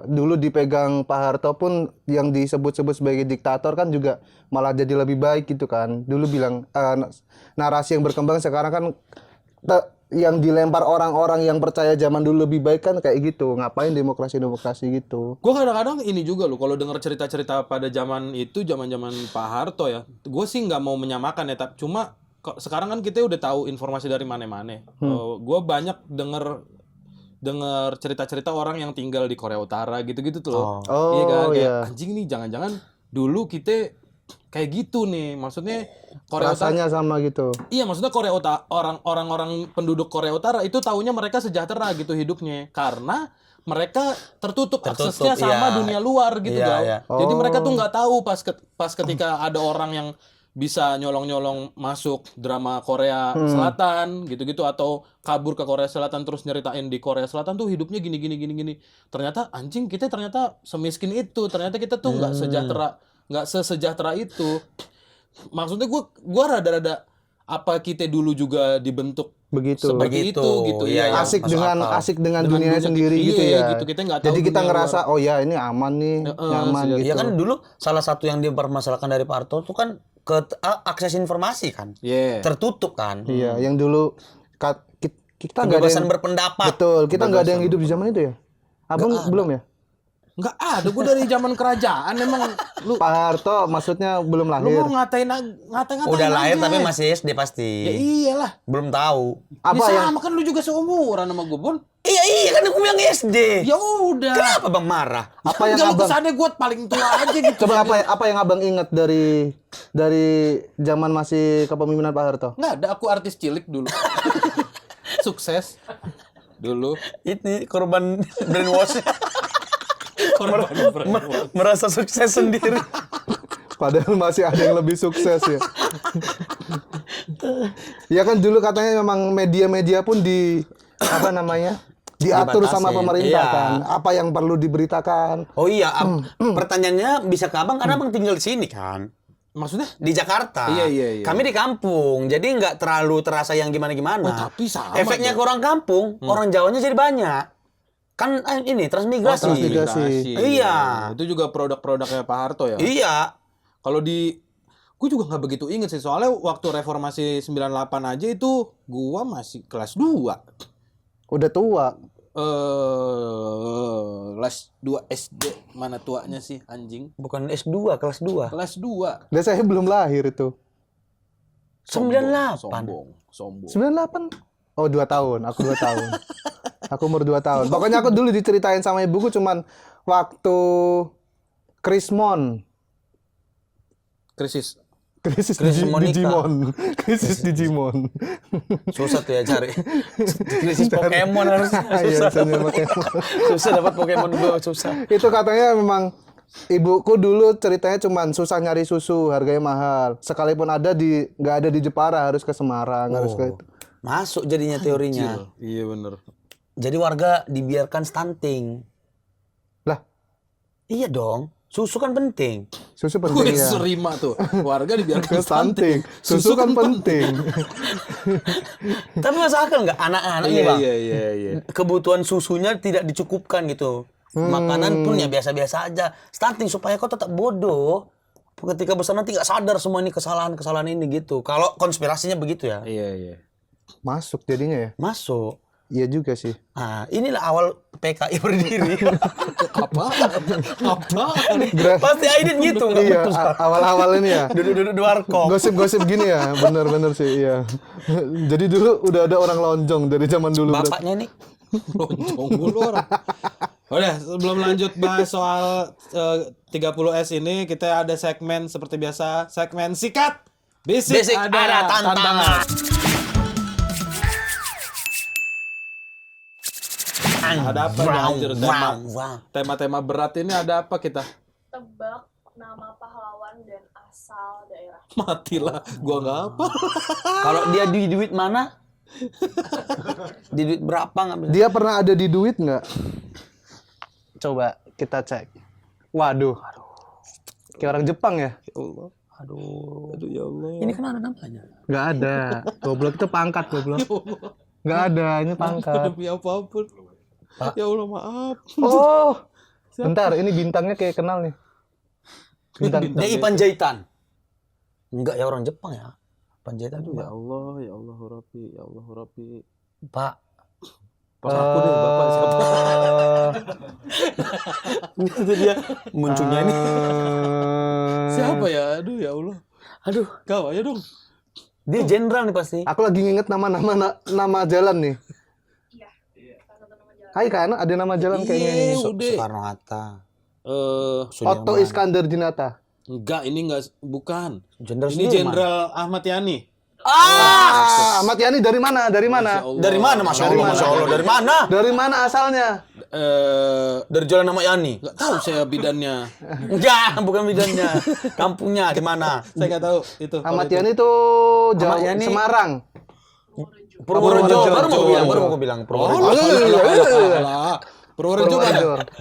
dulu dipegang Pak Harto pun yang disebut-sebut sebagai diktator kan juga malah jadi lebih baik gitu kan. Dulu bilang narasi yang berkembang sekarang kan yang dilempar orang-orang yang percaya zaman dulu lebih baik kan kayak gitu. Ngapain demokrasi gitu. Gue kadang-kadang ini juga loh, kalau dengar cerita-cerita pada zaman itu, zaman-zaman Pak Harto ya, gue sih nggak mau menyamakan ya, tapi cuma sekarang kan kita udah tahu informasi dari mana-mana. Gue banyak dengar cerita-cerita orang yang tinggal di Korea Utara gitu-gitu tuh loh. Iya kan, kayak anjing nih, jangan-jangan dulu kita kayak gitu nih. Maksudnya Korea Rasanya sama gitu. Iya, maksudnya Korea Utara, orang-orang penduduk Korea Utara itu taunya mereka sejahtera gitu hidupnya karena mereka tertutup aksesnya sama dunia luar gitu kan. Jadi mereka tuh nggak tahu pas ketika ada orang yang bisa nyolong-nyolong masuk drama Korea Selatan gitu-gitu atau kabur ke Korea Selatan terus nyeritain di Korea Selatan tuh hidupnya gini. Ternyata anjing, kita ternyata semiskin itu. Ternyata kita tuh nggak sesejahtera itu. Maksudnya gue rada-rada apa kita dulu juga dibentuk begitu seperti itu gitu ya. Asik dengan dunia sendiri gitu ya. Gitu. Kita nggak tahu jadi kita dunia ngerasa luar. oh ya ini aman nih, nyaman gitu. Ya kan dulu salah satu yang dipermasalahkan dari Pak Harto itu kan akses informasi kan. Tertutup kan. Iya, yang dulu kita nggak ada Kebebasan yang berpendapat. betul, kita nggak ada yang hidup di zaman itu ya. Abang belum ya? Nggak ada, gue dari zaman kerajaan emang lu Pak Harto maksudnya belum lu lahir. mau ngatain Udah lahir aja. tapi masih SD pasti. Ya iyalah. Belum tahu. Apa Ini yang sama kan lu juga seumuran sama gue, Bon. Iya kan aku bilang SD. Ya udah. Kenapa Bang marah? apa yang Enggak, lu abang kesannya gue paling tua aja gitu. coba apa yang abang ingat dari zaman masih kepemimpinan Pak Harto? Nggak ada, aku artis cilik dulu. Sukses dulu. Ini korban brainwash. Korban Merasa sukses sendiri. Padahal masih ada yang lebih sukses ya. Ya kan dulu katanya memang media-media pun diatur sama Dibatasin, pemerintah iya. kan. Apa yang perlu diberitakan. Oh iya, pertanyaannya bisa ke Abang karena Abang tinggal di sini kan. Maksudnya? Di Jakarta. Iya. Kami di kampung, jadi nggak terlalu terasa yang gimana-gimana. Oh, tapi sama Efeknya ke orang kampung, orang Jawanya jadi banyak. Kan ini transmigrasi. transmigrasi. Iya. Itu juga produk-produknya Pak Harto ya. Iya. Kalau gue juga nggak begitu inget sih, soalnya waktu reformasi 98 aja itu gua masih kelas 2. Udah tua. Kelas 2 SD, mana tuanya sih anjing? Bukan S2, kelas 2. Kelas 2. Dan saya belum lahir itu. 98. Sombong. 98? Oh 2 tahun, aku 2 tahun. Aku umur 2 tahun. Pokoknya aku dulu diceritain sama ibuku cuman waktu Krismon. Krisis Krisis Monica. Digimon. Krisis Digimon. Susah tuh ya cari. Krisis Pokemon harus Iya, susah. senior Pokemon. Susah dapat Pokemon Go, susah. Itu katanya memang ibuku dulu ceritanya cuman susah nyari susu, harganya mahal. Sekalipun nggak ada di Jepara, harus ke Semarang, harus ke itu. Masuk jadinya teorinya. Iya bener. Jadi warga dibiarkan stunting. Lah, Iya dong. Susu kan penting. susu Gue penting ya. serima tuh. Warga dibiarkan Stunting. Susu kan penting. Tapi masuk akal nggak anak-anak nih Bang? Iya. Kebutuhan susunya tidak dicukupkan gitu. Makanan pun ya biasa-biasa aja. Stunting supaya kau tetap bodoh. Ketika besar nanti nggak sadar semua ini kesalahan ini gitu. Kalau konspirasinya begitu ya. Iya. Masuk jadinya ya. Masuk. Iya juga sih. Nah, inilah awal PKI berdiri. Apa? Pasti Aidit gitu nggak Iya, betul. awal-awal ini ya. Duduk-duduk di warkop. Gosip-gosip gini ya, bener-bener sih, iya. Jadi dulu udah ada orang lonjong dari zaman dulu. Bapaknya nih. Loncong mulu orang. Udah, sebelum lanjut bahas soal 30S ini, kita ada segmen seperti biasa, segmen sikat. Basic ada tantangan. Ada apa nih anjir tema-tema berat ini ada apa kita? Tebak nama pahlawan dan asal daerah. Matilah, gua nggak apa. Kalau dia di duit mana? Di duit berapa ngambil? Dia pernah ada di duit nggak? Coba kita cek. Waduh. Kayak orang Jepang ya? Ya Allah. Aduh. Aduh ya Allah. Ini kan ada namanya. Nggak ada. Goblok itu pangkat, goblok. Nggak ada, ini pangkat. Demi apapun. Ya Allah, maaf. Oh. Bentar, ini bintangnya kayak kenal nih. Bintang. Dia Panjaitan. Enggak ya, orang Jepang ya. Panjaitan Aduh, juga. ya Allah, Rabbi, ya Allah, Rabbi. Pak. Pas aku deh, Bapak siapa? Itu dia munculnya nih. Siapa ya? Aduh, ya Allah. Aduh, Kau aja dong. dia jenderal nih pasti. Aku lagi nginget nama jalan nih. Iya. Salah satu nama jalan. Hai kan, ada nama jalan kayaknya nih. udah. Soekarno-Hatta. Otto Iskandar Dinata. Enggak, ini enggak, bukan. Jenderal Ini Sudirman. Jenderal Ahmad Yani. Ahmad Yani dari mana? Dari mana? Dari mana? Masya Allah, Masya Allah. Dari mana? Dari mana asalnya? Dari Jalan Ahmad Yani. Enggak tahu saya bidannya. Enggak, bukan bidannya. Kampungnya di mana? Saya enggak tahu itu. Ahmad Yani itu Ahmad Yani. Semarang. Purworejo. Baru mau aku bilang Purworejo. Purworejo mana? Purworejo.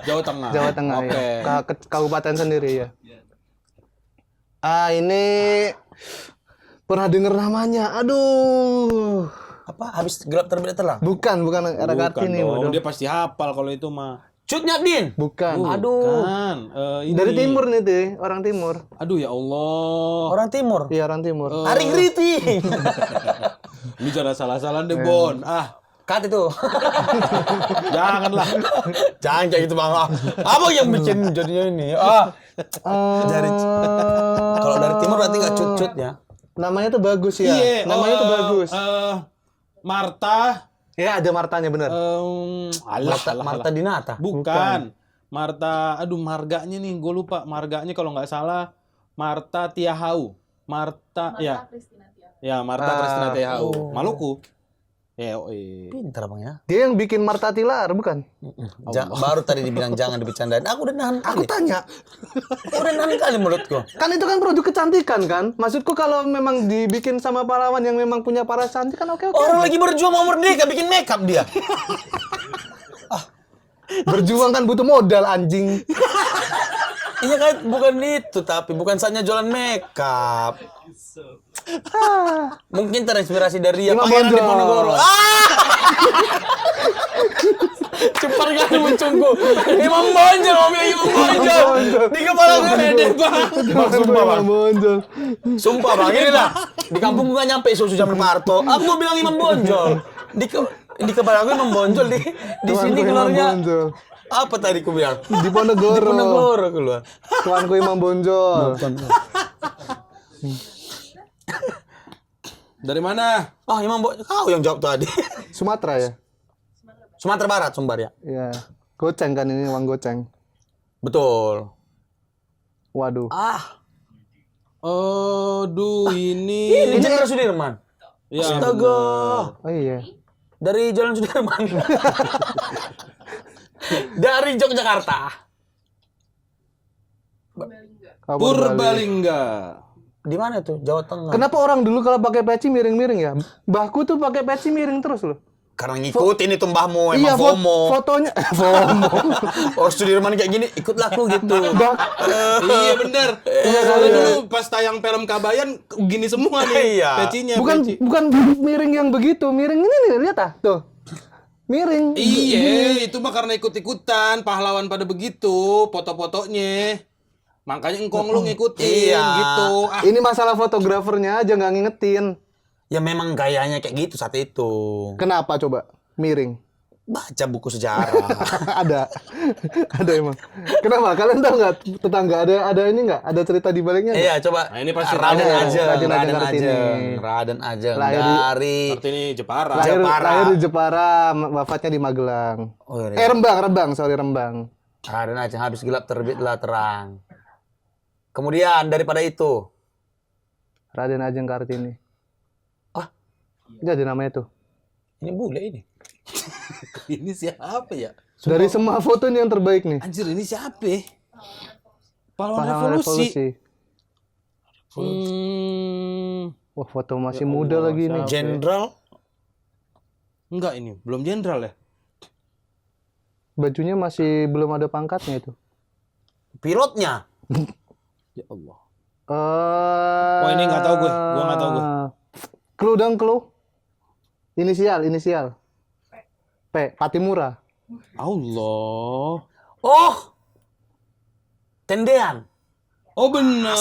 Jawa Tengah. Jawa Tengah Oke. ya. Kabupaten sendiri ya. Ini pernah dengar namanya. Aduh. Apa? Habis gelap terbit terang? Bukan era Bukan Kartini, dong, bodoh. dia pasti hafal kalau itu mah. Cut Nyadin. Bukan. Aduh. Kan, ini. Dari timur nih, deh, orang timur. Aduh ya Allah. Orang timur. Iya, orang timur. Arik Riti. Ini jangan salah-salah deh, Bon. Ah, Kat itu. janganlah. Jangan kayak gitu Bang. Apa yang bikin jadinya ini? Dari kalau dari timur berarti enggak cut-cut ya. Namanya tuh bagus ya. Iya, Namanya tuh bagus. Marta. Ya, ada Martanya bener. Marta Dinata. Bukan. Marta, aduh marganya nih, gue lupa marganya kalau nggak salah. Marta Tiahau. Marta, ya. Kristina Tia. Ya, Marta Kristina Tiahau. Maluku. Ya, Pintar Bang ya. Dia yang bikin Marta Tilar, bukan? Baru tadi dibilang jangan dibercandain. Aku udah nahan Aku kali. tanya. Udah nahan kali menurutku. Kan itu kan produk kecantikan kan? Maksudku kalau memang dibikin sama pahlawan yang memang punya paras cantik kan oke-oke. Orang lagi berjuang mau merdeka bikin makeup dia. Berjuang kan butuh modal anjing. Iya kan, bukan itu, tapi bukan saatnya jualan makeup. Mungkin terinspirasi dari Imam Pangeran Bonjol. Diponegoro. Cepat kali muncungku. Imam Bonjol, mau bilang Imam Bonjol. Di kepala gue gede banget. Sumpah Bang. Bonjol. Sumpah Bang, ini lah. Di kampung gue gak nyampe susu jam 5 Harto. Aku mau bilang Imam Bonjol. Di kepala gue Imam Bonjol, di sini Tuanku Imam keluarnya. Bonjol. Apa tadi ku bilang? Diponegoro. Diponegoro keluar. Tuanku Imam Bonjol. Dari mana? Imam Bonjol, kau yang jawab tadi. Sumatera ya? Sumatera Barat, Sumbar ya? Iya. Goceng kan ini, uang goceng. Betul. Waduh. Aduh, ini. Ini Jenderal Sudirman. Ya, Astaga. Oh iya. Dari Jalan Sudirman. Dari Yogyakarta. Kabar Bali. Purbalingga. Di mana tuh? Jawa Tengah. Kenapa orang dulu kalau pakai peci miring-miring ya? Mbahku tuh pakai peci miring terus loh. Karena ngikutin itu mbahmu, emang Iya, FOMO. fotonya FOMO. Oh, Sudirman kayak gini, ikutlah aku gitu. Iya bener. Soalnya dulu pas tayang film Kabayan gini semua nih Iya. pecinya. bukan peci. bukan miring yang begitu, miring ini nih, lihat ah, tuh. Miring. Iya, itu mah karena ikut-ikutan pahlawan pada begitu, foto-fotonya. Makanya engkong lu ngikutin Iya. gitu. Ini masalah fotografernya aja nggak ngingetin. Ya memang gayanya kayak gitu saat itu. Kenapa coba miring? Baca buku sejarah. ada emang. Kenapa? Kalian tahu nggak tetangga ada ini nggak? Ada cerita di baliknya? nggak? Iya, coba. Nah, ini pasti Raden tahu. Ajeng, Raden Raden Kartini. Ajeng, Raden Ajeng Lahir di- dari Artinya Jepara. lahir, Jepara. lahir di Jepara, wafatnya di Magelang. Oh, iya. Rembang, Rembang. Raden Ajeng habis gelap terbitlah terang. Kemudian daripada itu, Raden Ajeng Kartini. Ah, Jadi namanya tuh. ini bule ini. Ini siapa ya? Dari semua foto ini yang terbaik nih. Anjir, ini siapa? Pahlawan Pahlawan revolusi. Revolusi. Wah, foto masih Ya muda Allah, lagi nih. siapa? Jenderal Enggak ini, belum jenderal ya? Bajunya masih belum ada pangkatnya itu. pilotnya. Ya Allah. Oh, ini nggak tahu gue. Gua nggak tahu gue. Clue dong, clue. Inisial. P. Patimura. Allah. Oh, tendean. Oh benar.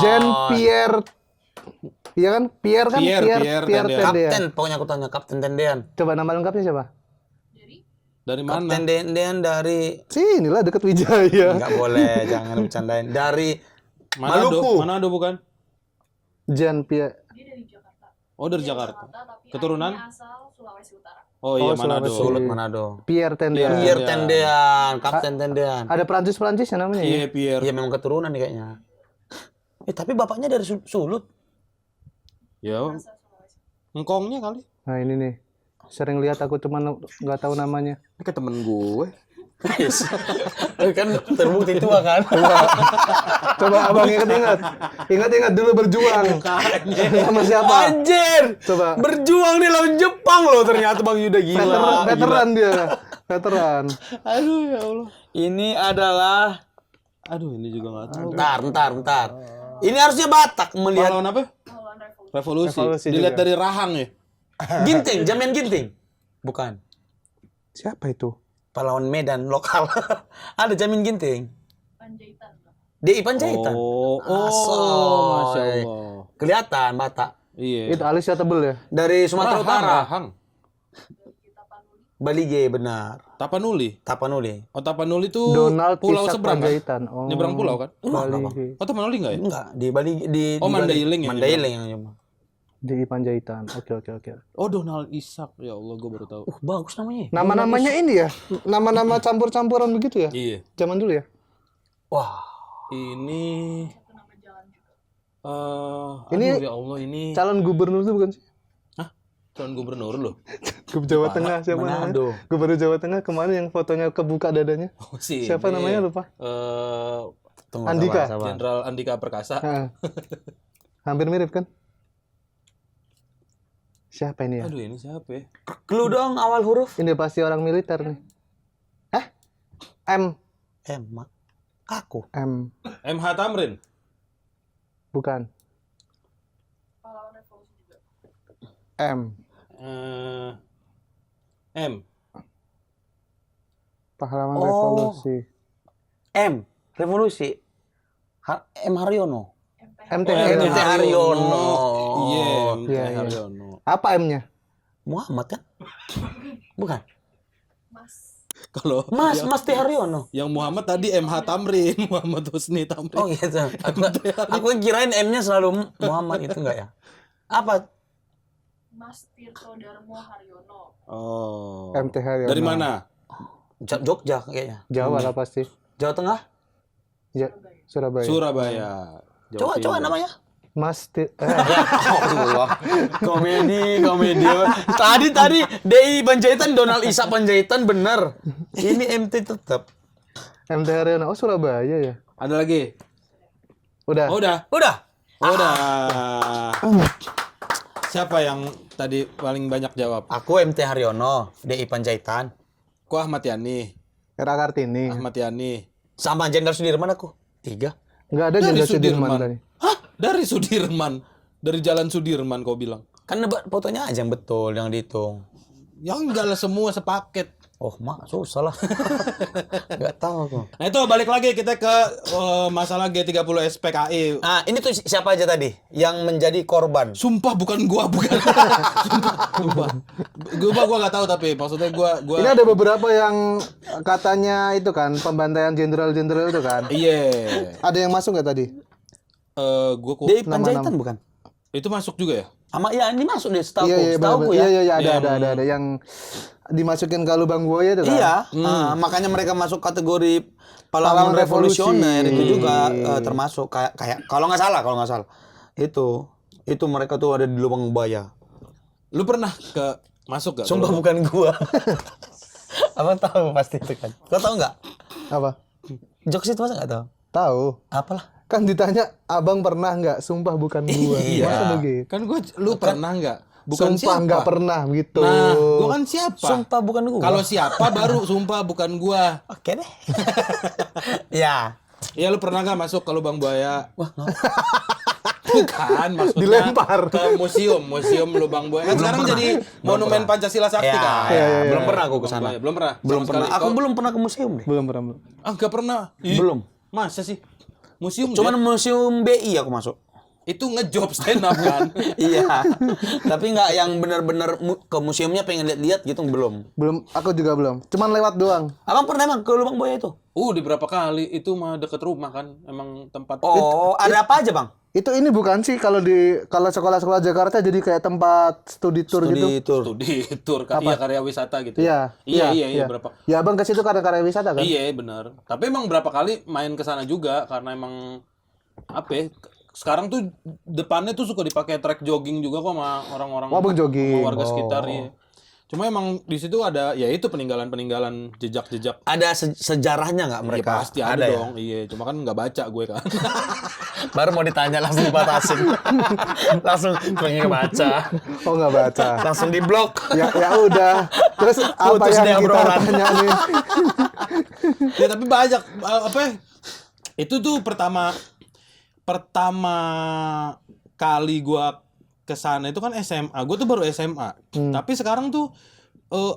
Jean Pierre. Iya kan? Pierre kan? Pierre Tendean. Tendean. Kapten, pokoknya aku tanya Kapten Tendean. Coba nama lengkapnya siapa? Dari mana? Kapten Tendean dari Inilah dekat Wijaya. Enggak boleh, jangan bercandain. Dari Manado. Maluku. Manado bukan? Jean Pierre. Dia dari Jakarta. Oh dari Jakarta. Tapi Keturunan? ayahnya asal Sulawesi Utara. Oh iya Oh, Manado. Sulawesi. Sulut Manado. Pierre Tendean. Pierre Tendean, Kapten Tendean. Ada Prancis ya namanya ya? Iya Pierre. Iya memang keturunan nih kayaknya. Tapi bapaknya dari Sulut. Ya. Asal Sulawesi. Engkongnya kali. Nah ini nih. Sering lihat aku cuman nggak tahu namanya. Ini ke temen gue. Kan terbukti tua kan. Coba abang ingat-ingat. Ingat-ingat dulu berjuang. Sama siapa? Anjir. Coba. Berjuang di lawan Jepang loh ternyata Bang Yuda gila. Veteran dia. Veteran. Aduh ya Allah. Ini adalah Aduh ini juga nggak tahu. Ntar. Ini harusnya Batak melihat Pahlawan apa? Pahlawan Revolusi. Revolusi. Revolusi Dilihat juga. dari rahang ya. Ginting, Jamin Ginting. Bukan. Siapa itu? Pahlawan Medan lokal. Ada Jamin Ginting. Panjaitan. DI Panjaitan. Oh, Asoy. Masya Allah. Kelihatan Batak. Iya. Itu alisnya tebel ya? Dari Sumatera Utara. Rahang. Kita Panuli. Balige benar. Tapanuli. Tapanuli. Oh Tapanuli itu Donald pulau Isak seberang kan? Panjaitan. Oh. Nyebrang pulau kan? Bali. Oh Tapanuli enggak ya? Enggak, di Bali Oh, di Mandailing ya? Mandailing yang cuma. Di Panjaitan. Oke. Oh Donald Isak. Ya Allah gue baru tahu. Bagus namanya. Nama-namanya ini ya? Nama-nama campur-campuran begitu ya? Iya. Zaman dulu ya? Wah, Ini Itu nama jalan juga. Ini aduh, ya Allah ini calon gubernur itu bukan sih? calon gubernur loh. Gubernur Jawa Tengah siapa Manado. namanya? Gubernur Jawa Tengah kemarin yang fotonya kebuka dadanya. Oh, sih. Siapa namanya lupa? tunggu, Andika. sabar. Jenderal Andika Perkasa. Heeh. Hampir mirip kan? Siapa ini ya? Aduh ini siapa ya? Clue dong awal huruf. Ini pasti orang militer nih. Hah? M. Aku. M. MH Tamrin. Bukan. Pahlawan Revolusi juga. M. M. Pahlawan Oh. revolusi. M. Revolusi. M Haryono. MT Oh, Haryono. MT Haryono. Iya, MT Iya, iya. Haryono. Apa M-nya? Muhammad kan? Bukan. Mas. Kalau Mas T Haryono. yang Muhammad tadi MH Tamrin, Muhammad Husni Tamrin. Oh gitu. Aku kirain M-nya selalu Muhammad itu enggak ya? Apa? Mas Tirto Darmo Haryono. Oh. MT Haryono. Dari mana? Jogja kayaknya. Jawa lah pasti. Jawa Tengah. Ja Surabaya. Surabaya. Jawa Coba Timur. namanya. Mas Allah. Komedi. Tadi DI Panjaitan, Donald Isak Panjaitan bener. Ini MT tetap. MT Haryono. Oh Surabaya ya. Ada lagi? Udah. Oh, udah. Udah. Udah. Siapa yang tadi paling banyak jawab? Aku MT Haryono, DI Panjaitan. Ku Ahmad Yani. Era Kartini. Ahmad Yani. Sama Jenderal Sudirman aku. 3. Enggak ada Dari Jenderal Sudirman Sudirman. tadi. Hah? Dari Sudirman. Dari Jalan Sudirman kau bilang. Kan nebak fotonya aja yang betul yang dihitung. Ya enggak lah semua sepaket. Oh, susah lah. Enggak tahu aku. Nah itu balik lagi kita ke masalah G30 SPKI. Ah, ini tuh siapa aja tadi yang menjadi korban? Sumpah bukan gua, bukan. Sumpah. Gua nggak tahu tapi maksudnya gua Ini ada beberapa yang katanya itu kan pembantaian jenderal-jenderal itu kan. iya. Ada yang masuk nggak tadi? Gua kok DI Panjaitan bukan? itu masuk juga ya? Sama ya ini masuk deh setahu Iya, setahu benar. ya. Iya, ada yang dimasukin ke lubang buaya itu kan. Iya, makanya mereka masuk kategori pahlawan Pahlawan revolusi. revolusioner itu juga termasuk kayak kalau nggak salah itu mereka tuh ada di lubang buaya. Lu pernah masuk gak? Sumpah bukan gua. Abang tahu pasti itu kan. Kau tahu nggak? Apa? Jokes itu masa nggak tahu? Tahu. Apalah. Kan ditanya, abang pernah nggak? Sumpah bukan gua. Iya. Masa begitu? Kan lu pernah nggak? Bukan Sumpah siapa? nggak pernah gitu. Nah, gua kan siapa? Sumpah bukan gua. Kalau siapa baru sumpah bukan gua. Oke deh. Ya. Iya lu pernah nggak masuk ke lubang buaya? Wah, Bukan, maksudnya Dilempar. ke museum Lubang Buaya. Kan sekarang jadi monumen Pancasila Sakti kan. Belum pernah aku ke sana. Belum pernah. Belum Sama pernah. sekali. Aku belum pernah ke museum deh. Belum pernah. Ah, enggak pernah. Ih, Belum. Masa sih? Museum Cuman deh. museum BI aku masuk. Itu ngejob stand up kan. Iya. Tapi nggak yang benar-benar ke museumnya pengen lihat-lihat gitu belum. Belum, aku juga belum. Cuman lewat doang. Abang pernah emang ke Lubang Buaya itu? Di berapa kali itu mah deket rumah kan. Emang tempat. Oh, ada apa aja, Bang? Itu ini bukan sih kalau sekolah-sekolah Jakarta jadi kayak tempat studi tour gitu. Studi tour. Studi tour kan. Iya, karya wisata gitu. Iya. Iya, berapa. Ya Abang ke situ karena karya wisata kan? Iya, benar. Tapi emang berapa kali main ke sana juga karena emang apa ya, sekarang tuh depannya tuh suka dipakai track jogging juga kok sama orang-orang, Oh, Abang jogging. sama warga sekitar ya. Cuma emang di situ ada ya itu peninggalan jejak-jejak. Ada sejarahnya nggak Ya mereka? pasti ada ya? dong. Iya, cuma kan nggak baca gue kan. Baru mau ditanya langsung dibatasin. Langsung pengen baca. Oh nggak baca. Langsung diblok. Ya udah. Terus apa Putus deh yang kita obrolan. tanya nih? Ya tapi banyak apa ya? Itu tuh pertama kali gua ke sana itu kan SMA. Gua tuh baru SMA. Tapi sekarang tuh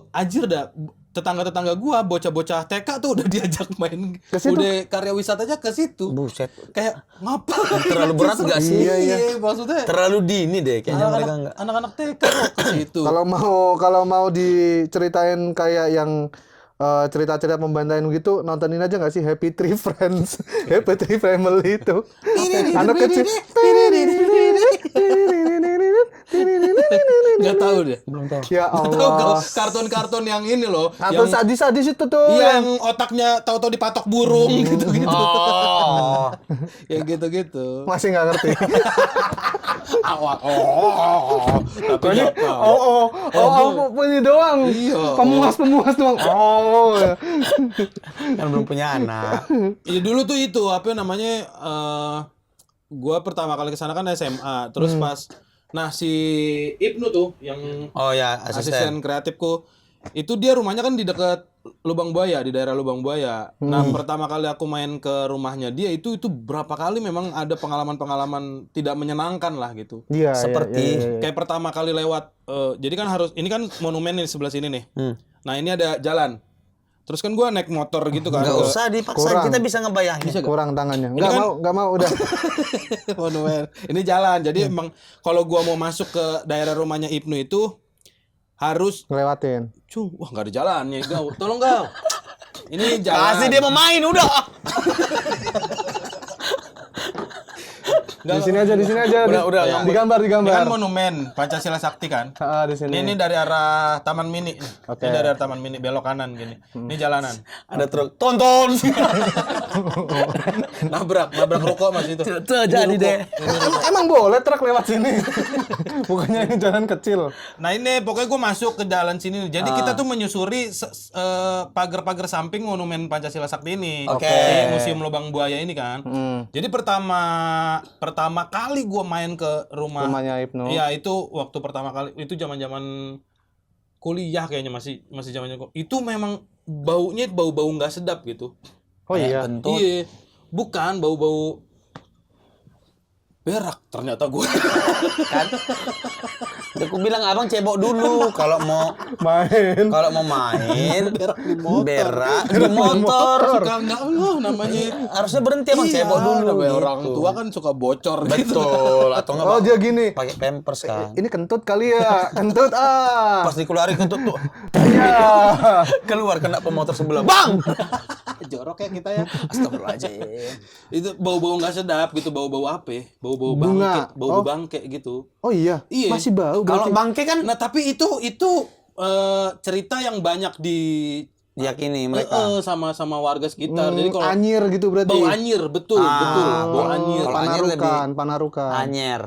anjir dah, tetangga-tetangga gua bocah-bocah TK tuh udah diajak main, Ke situ? udah karya wisatanya ke situ. Buset. Kayak ngapa? Terlalu berat nggak sih? Iya. Maksudnya Terlalu dini deh kayaknya mereka nggak. anak-anak TK kok ke situ. Kalau mau diceritain kayak yang cerita-cerita pembantaian gitu, nontonin aja nggak sih Happy Tree Friends, Happy Tree Family itu. Anak kecil. Nggak tahu deh. Belum tahu. Ya Nggak tahu kalau Allah. kartun-kartun yang ini loh. Atau sadis-sadis itu tuh. Iya, yang otaknya tahu-tahu dipatok burung gitu-gitu. Oh. Yang gitu-gitu. Masih nggak ngerti. Awak. Tapi nggak tahu. Punya doang. Iya. Pemuas doang. Oh. Ya. Kan belum punya anak. Ya dulu tuh itu apa namanya, gua pertama kali ke sana kan SMA. Terus pas si Ibnu tuh yang Oh ya, asisten kreatifku, itu dia rumahnya kan di dekat Lubang Buaya, di daerah Lubang Buaya. Nah, pertama kali aku main ke rumahnya dia itu berapa kali memang ada pengalaman-pengalaman tidak menyenangkan lah gitu. Iya. Seperti Kayak pertama kali lewat, jadi kan ini kan monumen nih sebelah sini nih. Nah, ini ada jalan. Terus kan gua naik motor gitu kan. nggak usah dipaksa, Kurang. kita bisa ngebayangin. Kurang tangannya. kan- Nggak mau udah. Monumen. Ini jalan. Jadi emang kalau gua mau masuk ke daerah rumahnya Ibnu itu harus Ngelewatin. wah nggak ada jalannya, Gau. Tolong Gau. Ini jalan. Kasih dia mau main udah. Di sini aja. Udah. Digambar. Ini kan monumen Pancasila Sakti kan. Di sini. Ini dari arah Taman Mini. Oke. Ini dari arah Taman Mini belok kanan gini. Ini jalanan. Ada truk. Tonton. Nabrak rokok Mas itu. Tuh, jadi deh. Emang boleh truk lewat sini? Bukannya ini jalan kecil. Nah ini pokoknya gue masuk ke jalan sini. Jadi kita tuh menyusuri pagar-pagar samping monumen Pancasila Sakti ini. Oke. Si Museum Lubang Buaya ini kan. Jadi pertama kali gue main ke Rumahnya Ibnu. Iya itu waktu pertama kali itu zaman kuliah kayaknya masih zamannya kok. Itu memang baunya bau nggak sedap gitu. Oh iya. Kentut. Iya. Bukan bau berak ternyata gue. Kan? Aku bilang abang cebok dulu kalau mau Main. main Berak di motor. berak di motor. Suka enggak loh namanya. Harusnya berhenti abang cebok dulu namanya gitu. orang tua kan suka bocor gitu. Betul, atau enggak Oh Bang? dia gini. Pakai pampers kan. Ini kentut kali ya. Kentut Pas dikeluarin kentut tuh Iya. keluar kena pemotor sebelah. Bang. Jorok ya kita ya. Astagfirullahaladzim. Itu bau-bau nggak sedap gitu, bau-bau apa ya? Bau-bau Bunga. bangke, bau bangke gitu. Oh iya. Iya. Masih bau. Kalau berarti. bangke kan Nah, tapi itu cerita yang banyak diyakini mereka. sama warga sekitar. Jadi kalau Anyir gitu berarti. bau anyir, betul. Bau anyir. Kalau anyir Panarukan. Anyer.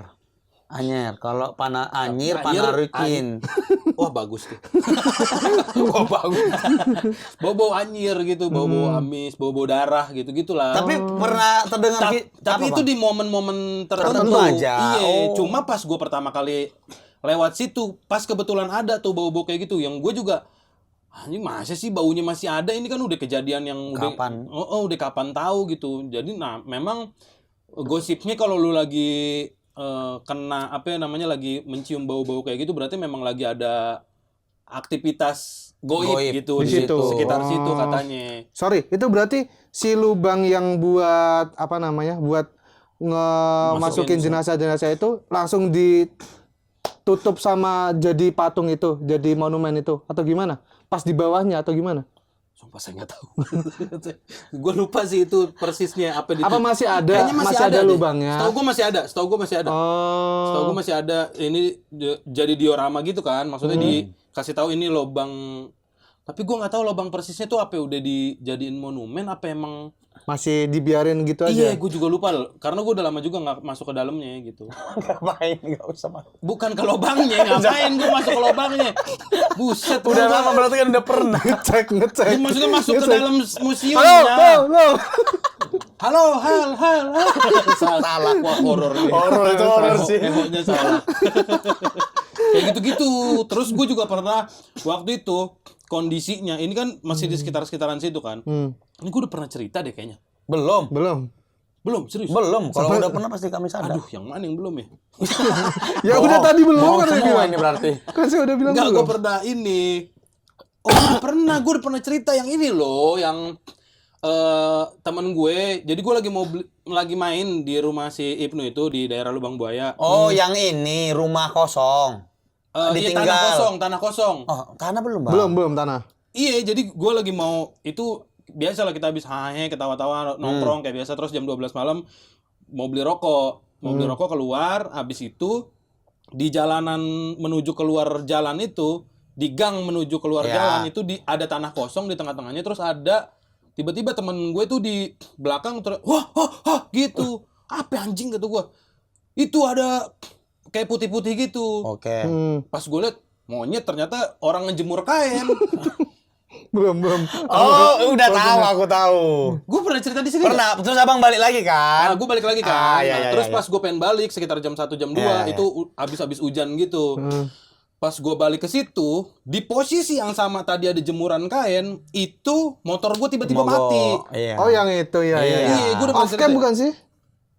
Kalau anyir Anyir, panarukin. Wah, bagus tuh. Wah, bagus. Bau-bau anyir gitu, bau-bau amis, bau-bau darah gitu-gitulah. Tapi pernah terdengar Tapi apa, itu Bang? di momen-momen tertentu. Tertentu aja. Iya, Oh. cuma pas gue pertama kali lewat situ, pas kebetulan ada tuh bau-bau kayak gitu, yang gue juga ini masa sih baunya masih ada? Ini kan udah kejadian yang Kapan? udah kapan tahu gitu. Jadi memang gosipnya kalau lu lagi kena apa ya namanya lagi mencium bau-bau kayak gitu berarti memang lagi ada aktivitas goib gitu Di situ. sekitar Oh. situ katanya. Sorry, itu berarti si lubang yang buat apa namanya? Buat masukin jenazah-jenazah itu langsung ditutup sama jadi patung itu, jadi monumen itu atau gimana? Pas di bawahnya atau gimana? Sumpah saya nggak tahu. Gue lupa sih itu persisnya apa Apa masih ada? Kayaknya Masih ada deh. lubangnya? Setahu gue masih ada. Setahu gue masih ada. Setahu Oh. gue masih ada. Ini jadi diorama gitu kan. Maksudnya dikasih tahu ini lubang. Tapi gue nggak tahu lubang persisnya tuh apa udah dijadiin monumen apa emang. Masih dibiarin gitu aja. Iya, gue juga lupa. Karena gue udah lama juga nggak masuk ke dalamnya gitu. Ngapain? Nggak usah masuk. Bukan ke lubangnya. Ngapain gue masuk ke lubangnya? Buset. Udah gua- lama berarti kan udah pernah. ngecek. Ya, maksudnya masuk ke dalam museum. Halo. Halo, hal. Salah. Wah, horor nih. Horor itu horor sih. Ehonya salah. Kayak gitu-gitu. Terus gue juga pernah waktu itu kondisinya ini kan masih di sekitar-sekitaran situ kan. Ini gue udah pernah cerita deh kayaknya. Belum. Belum, serius. Belum. Kalau udah pernah pasti kami sadar. Aduh, yang mana yang belum ya? Ya udah tadi belum Bohong kan udah semua bilang. ini berarti. Kan saya udah bilang Enggak, belum. gue pernah ini. Oh, gue udah pernah cerita yang ini loh, yang temen gue. Jadi gue lagi main di rumah si Ibnu itu di daerah Lubang Buaya. Oh, yang ini rumah kosong. Iya, tanah kosong. Oh, tanah belum, Bang? Belum tanah. Iya, jadi gue lagi mau itu biasa lah kita habis hahe ketawa-tawa nongkrong kayak biasa terus jam 12 malam mau beli rokok. Mau beli rokok keluar, habis itu di jalanan menuju keluar jalan itu, di gang menuju keluar jalan itu ada tanah kosong di tengah-tengahnya terus ada tiba-tiba temen gue tuh di belakang wah gitu. Apa anjing kata gue. Itu ada kayak putih-putih gitu. Oke. Pas gue liat monyet ternyata orang ngejemur kain. Belum. Oh, udah tahu, aku tahu. Gue pernah cerita di sini. Pernah. Terus abang balik lagi kan? Gue balik lagi kan. Iya, Terus iya. pas gue pengen balik sekitar jam 1 jam 2 Iya, itu habis hujan gitu. Pas gue balik ke situ, di posisi yang sama tadi ada jemuran kain, itu motor gue tiba-tiba mati. Iya. Oh yang itu ya. Iya, gua udah Off pernah cam cerita. bukan sih?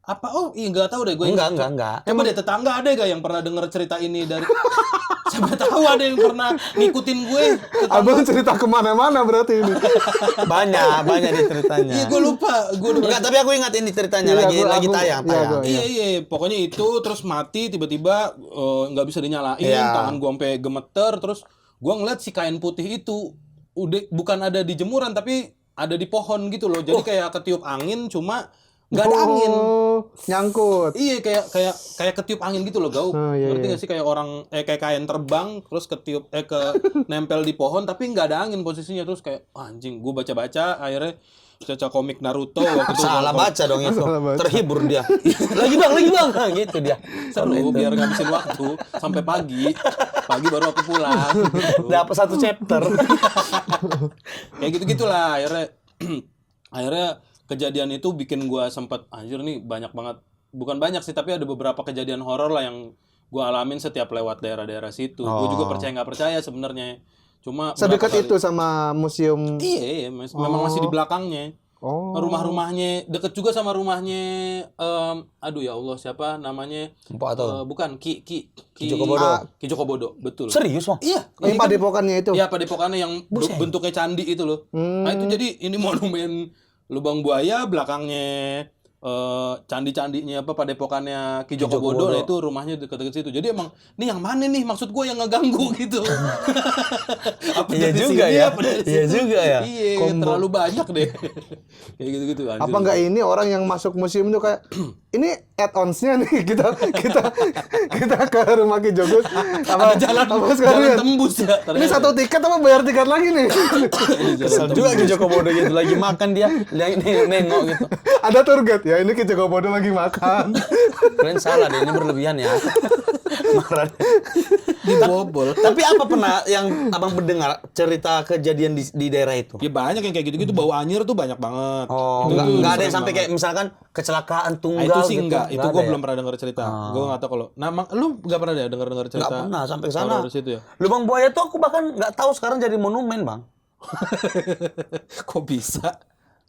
Apa? Oh, iya nggak tahu deh gue. Enggak. Coba deh tetangga ada gak yang pernah denger cerita ini dari siapa tahu ada yang pernah ngikutin gue. Abang cerita kemana-mana berarti ini. Banyak di ceritanya. Iya, gue lupa. Gue udah Enggak, tapi aku ingat ini ceritanya Iya, lagi aku- tayang. iya, tayang. gua- Iya, pokoknya itu terus mati tiba-tiba nggak bisa dinyalain, Iya. tangan gua sampai gemeter, terus gua ngeliat si kain putih itu udah bukan ada di jemuran tapi ada di pohon gitu loh. Jadi kayak ketiup angin cuma nggak ada angin. Oh, nyangkut. Iya kayak ketiup angin gitu loh, Gau. Oh, iya, Ngerti iya. nggak sih kayak orang kayak kain terbang terus ketiup nempel di pohon tapi nggak ada angin posisinya terus kayak anjing. Gua baca-baca akhirnya baca komik Naruto waktu itu. Salah baca dong itu. Salah baca. Terhibur dia. lagi bang. Nah, gitu dia. Seru biar ngabisin waktu sampai pagi. Pagi baru aku pulang. Gitu. Dapat satu chapter. Kayak gitu-gitulah akhirnya kejadian itu bikin gua sempat anjir nih banyak banget. Bukan banyak sih tapi ada beberapa kejadian horor lah yang gua alamin setiap lewat daerah-daerah situ. Gua juga percaya nggak percaya sebenarnya. Cuma Sedekat berapa kali- itu sama museum. Iya, memang masih di belakangnya. Oh. Rumah-rumahnya deket juga sama rumahnya aduh ya Allah siapa namanya? Empok atau? Bukan Ki Joko Bodo. Ki Joko Bodo, betul. Serius, Bang? Iya, Yang ini kan- padepokannya itu. Iya, padepokannya yang bentuknya candi itu loh. Nah, itu jadi ini monumen Lubang Buaya, belakangnya candi-candinya apa padepokannya Ki Joko Bodo, nah itu rumahnya dekat-dekat situ. Jadi emang ini yang mana nih maksud gue yang ngeganggu gitu. Apa Iya dari juga sini, ya. apa dari Iya situ? juga ya. Iya, terlalu banyak deh. Kayak gitu-gitu anjir. Apa enggak ini orang yang masuk museum itu kayak ini add-ons-nya nih kita ke rumah Ki Joko. Ada jalan sekalian? tembus ya. Ini satu tiket apa bayar tiket lagi nih? Kesel juga Ki Joko Bodo gitu. Lagi makan dia. Nengok gitu. Ada tour guide ya, ini Ki Joko Bodo lagi makan. Kalian salah deh. Ini berlebihan ya. Marah. dibobol. Tapi apa pernah yang abang mendengar cerita kejadian di daerah itu? Ya banyak yang kayak gitu-gitu bau anyir tuh banyak banget. Oh, Itu enggak ada yang sering sampai banget. kayak misalkan kecelakaan Ah, tunggal itu sih gitu. enggak, itu Nggak gue ada belum ya? pernah denger cerita. Gue nggak tahu kalau. Nah, lu nggak pernah deh denger cerita? Nggak pernah sampai ke sana. horor situ ya? Lubang Buaya tuh aku bahkan nggak tahu sekarang jadi monumen, Bang. Kok bisa?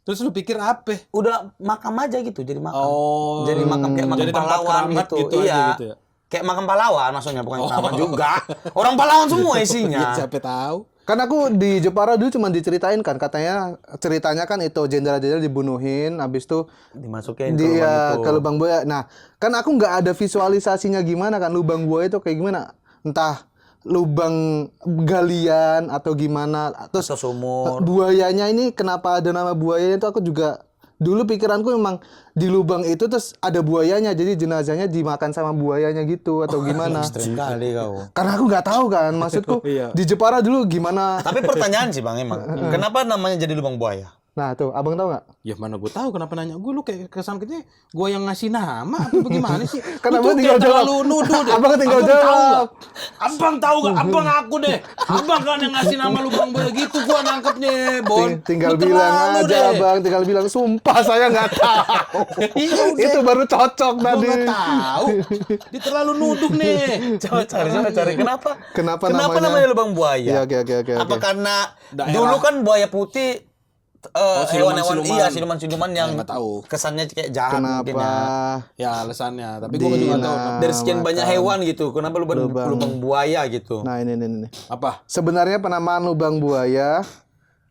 Terus lu pikir apa? Udah makam aja gitu, jadi makam. Oh. Jadi makam kayak makam Jadi tempat pahlawan keramat gitu. gitu Iya. aja gitu ya? Kayak makam pahlawan maksudnya, bukan keramat juga. Orang pahlawan semua isinya. Ya, siapa tahu. Kan aku di Jepara dulu cuma diceritain kan, katanya ceritanya kan itu jenderal-jenderal dibunuhin, habis itu Dimasukin ke lubang dia itu. ke lubang buaya. Nah, kan aku nggak ada visualisasinya gimana kan lubang buaya itu kayak gimana. Entah lubang galian atau gimana. Terus Atau sumur. buayanya ini kenapa ada nama buayanya itu aku juga dulu pikiranku memang di lubang itu terus ada buayanya, jadi jenazahnya dimakan sama buayanya gitu atau gimana. Ekstrim kali kau. Karena aku nggak tahu kan, maksudku Iya. di Jepara dulu gimana. Tapi pertanyaan sih Bang emang, kenapa namanya jadi lubang buaya? Nah tuh, abang tahu nggak? Ya mana gue tahu kenapa nanya gue, lu kayak kesan katanya gue yang ngasih nama apa bagaimana sih? Kan Lu abang tuh tinggal kayak jawab. terlalu nuduh deh. Abang tinggal Tahu jawab. nggak? Abang tahu gak? Abang aku deh. Abang kan yang ngasih nama lubang buaya gitu, gua nangkepnya, Bon. Tinggal Lu bilang terlalu aja deh. abang, tinggal bilang sumpah saya nggak tahu. Iya udah. Itu baru cocok Gua tadi. nggak tahu. Dia terlalu nuduh nih. Coba cari. Kenapa namanya? namanya lubang buaya? Iya, oke. Apa karena Daerah. dulu kan buaya putih hewan-hewan siluman-siluman. siluman-siluman yang nggak tahu. kesannya kayak jahat mungkin Kenapa? ya. Ya alasannya, tapi gua juga nggak tahu. Dari sekian banyak hewan gitu, kenapa lubang buaya gitu? Nah ini. Apa? Sebenarnya penamaan lubang buaya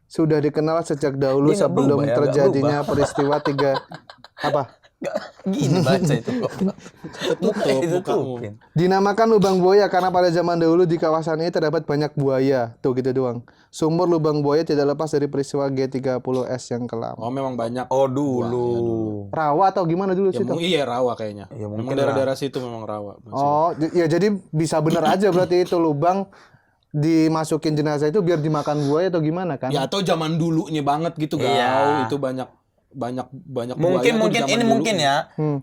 sudah dikenal sejak dahulu Dia nggak sebelum berubah ya, nggak terjadinya peristiwa apa? Nggak, gini baca itu kok. Muka itu mukamu. tutupin. Dinamakan lubang buaya karena pada zaman dahulu di kawasan ini terdapat banyak buaya. Tuh gitu doang. Sumber lubang buaya tidak lepas dari peristiwa G30S yang kelam. Oh memang banyak. Oh dulu. Rawa atau gimana dulu Ya, situ? iya rawa kayaknya. Ya, memang mungkin daerah-daerah situ memang rawa. Oh, ya jadi bisa bener aja berarti itu lubang dimasukin jenazah itu biar dimakan buaya atau gimana kan? Ya atau zaman dulunya banget gitu Iya. Itu banyak Mungkin buaya tuh mungkin zaman ini dulu. mungkin ya.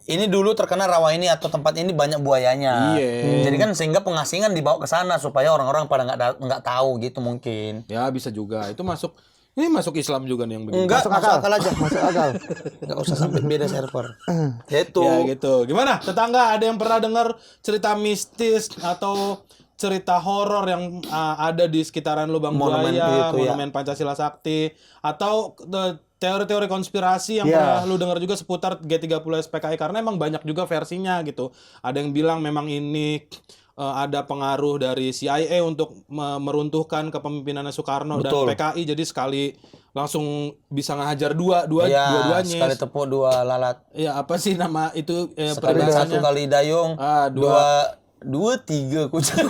Ini dulu terkena rawa ini atau tempat ini banyak buayanya. Iya. Jadi kan sehingga pengasingan dibawa ke sana supaya orang-orang pada nggak tahu gitu mungkin. Ya bisa juga. Itu masuk Islam juga nih yang begini. Enggak, Masuk akal aja. Masuk akal. Enggak usah sampai beda server. Itu. Ya gitu. Gimana? Tetangga ada yang pernah dengar cerita mistis atau cerita horor yang ada di sekitaran lubang Monumen buaya, itu, ya. monumen Pancasila Sakti, atau teori-teori konspirasi yang Ya. pernah lu dengar juga seputar G30S PKI, karena emang banyak juga versinya gitu. Ada yang bilang memang ini ada pengaruh dari CIA untuk meruntuhkan kepemimpinannya Soekarno Betul. dan PKI, jadi sekali langsung bisa ngehajar Iya, dua-duanya. sekali tepuk dua lalat. Ya apa sih nama itu Sekali peribahasannya? satu kali dayung. Dua tiga kucing.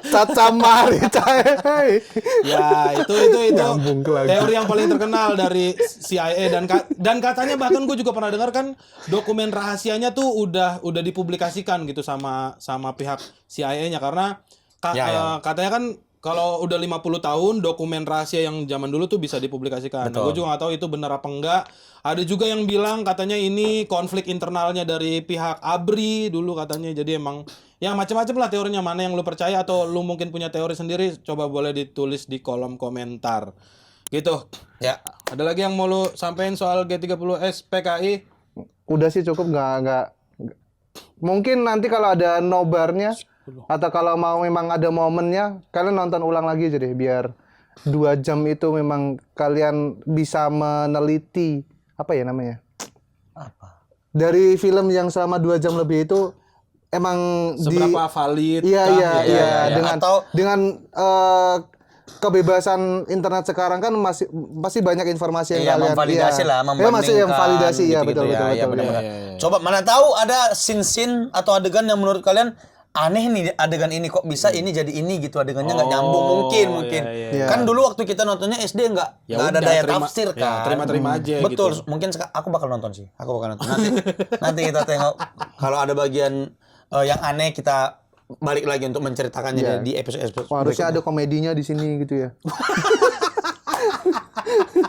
Caca mari cai. Ya itu Nyambung lagi. teori yang paling terkenal dari CIA dan katanya bahkan gue juga pernah dengar kan dokumen rahasianya tuh udah dipublikasikan gitu sama pihak CIA-nya, karena katanya kan kalau udah 50 tahun dokumen rahasia yang zaman dulu tuh bisa dipublikasikan. Nah, gue juga nggak tahu itu benar apa enggak. Ada juga yang bilang katanya ini konflik internalnya dari pihak ABRI dulu katanya. Jadi emang ya macam-macam lah teorinya, mana yang lu percaya atau lu mungkin punya teori sendiri, coba boleh ditulis di kolom komentar. Gitu. Ya. Ada lagi yang mau lu sampein soal G30S PKI? Udah sih cukup nggak. Mungkin nanti kalau ada nobarnya atau kalau mau memang ada momennya kalian nonton ulang lagi aja deh biar 2 jam itu memang kalian bisa meneliti apa ya namanya? Apa? Dari film yang selama 2 jam lebih itu emang Seberapa valid? Iya iya. dengan kebebasan internet sekarang kan pasti banyak informasi yang Iya, kalian memvalidasi lah, ya masih yang validasi ya gitu-gitu betul. Iya, benar-benar. Coba mana tahu ada scene atau adegan yang menurut kalian aneh nih, adegan ini kok bisa ini jadi ini gitu, adegannya nggak nyambung mungkin. iya. Kan dulu waktu kita nontonnya SD nggak Ya ada udah, daya terima- tafsir ya, kan. terima-terima aja Betul, gitu. mungkin aku bakal nonton sih. Aku bakal nonton. Nanti kita tengok kalau ada bagian yang aneh kita balik lagi untuk menceritakannya di episode Wah, harusnya ada komedinya di sini gitu ya.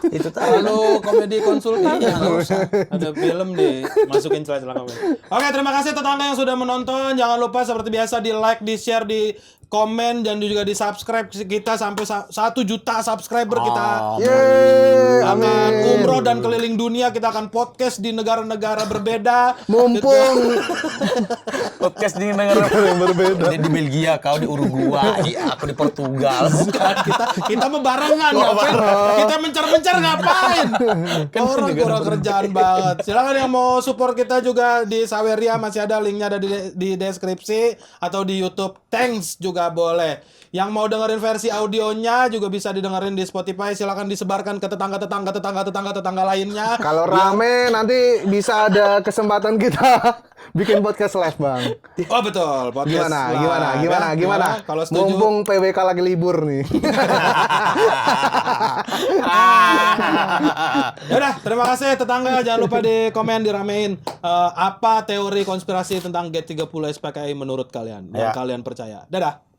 itu tadi. Lalu komedi konsultan ya nggak usah. Ada film deh, masukin celah-celah komen. Oke, terima kasih tetangga yang sudah menonton. Jangan lupa seperti biasa di like, di share, di komen dan juga di subscribe kita sampai 1 juta subscriber kita. Yeay, Akan amin. umroh dan keliling dunia, kita akan podcast di negara-negara berbeda. Mumpung Podcast di negara yang berbeda. Dia di Belgia, kau di Uruguay, aku di Portugal. Bukan, kita membarengan ngapain? Kita mencar-mencar ngapain? Orang kurang kerjaan banget. Silakan yang mau support kita juga di Saweria, masih ada linknya, ada di deskripsi, atau di YouTube. Thanks juga boleh. Yang mau dengerin versi audionya juga bisa didengerin di Spotify. Silakan disebarkan ke tetangga lainnya. kalau rame nanti bisa ada kesempatan kita bikin podcast live, Bang. Oh betul, podcast live, Gimana? ya. Kalau setuju. Mumpung PWK lagi libur nih. Yaudah, terima kasih tetangga. Jangan lupa di komen, diramein apa teori konspirasi tentang G30 SPKI menurut kalian, yang kalian percaya. Dadah.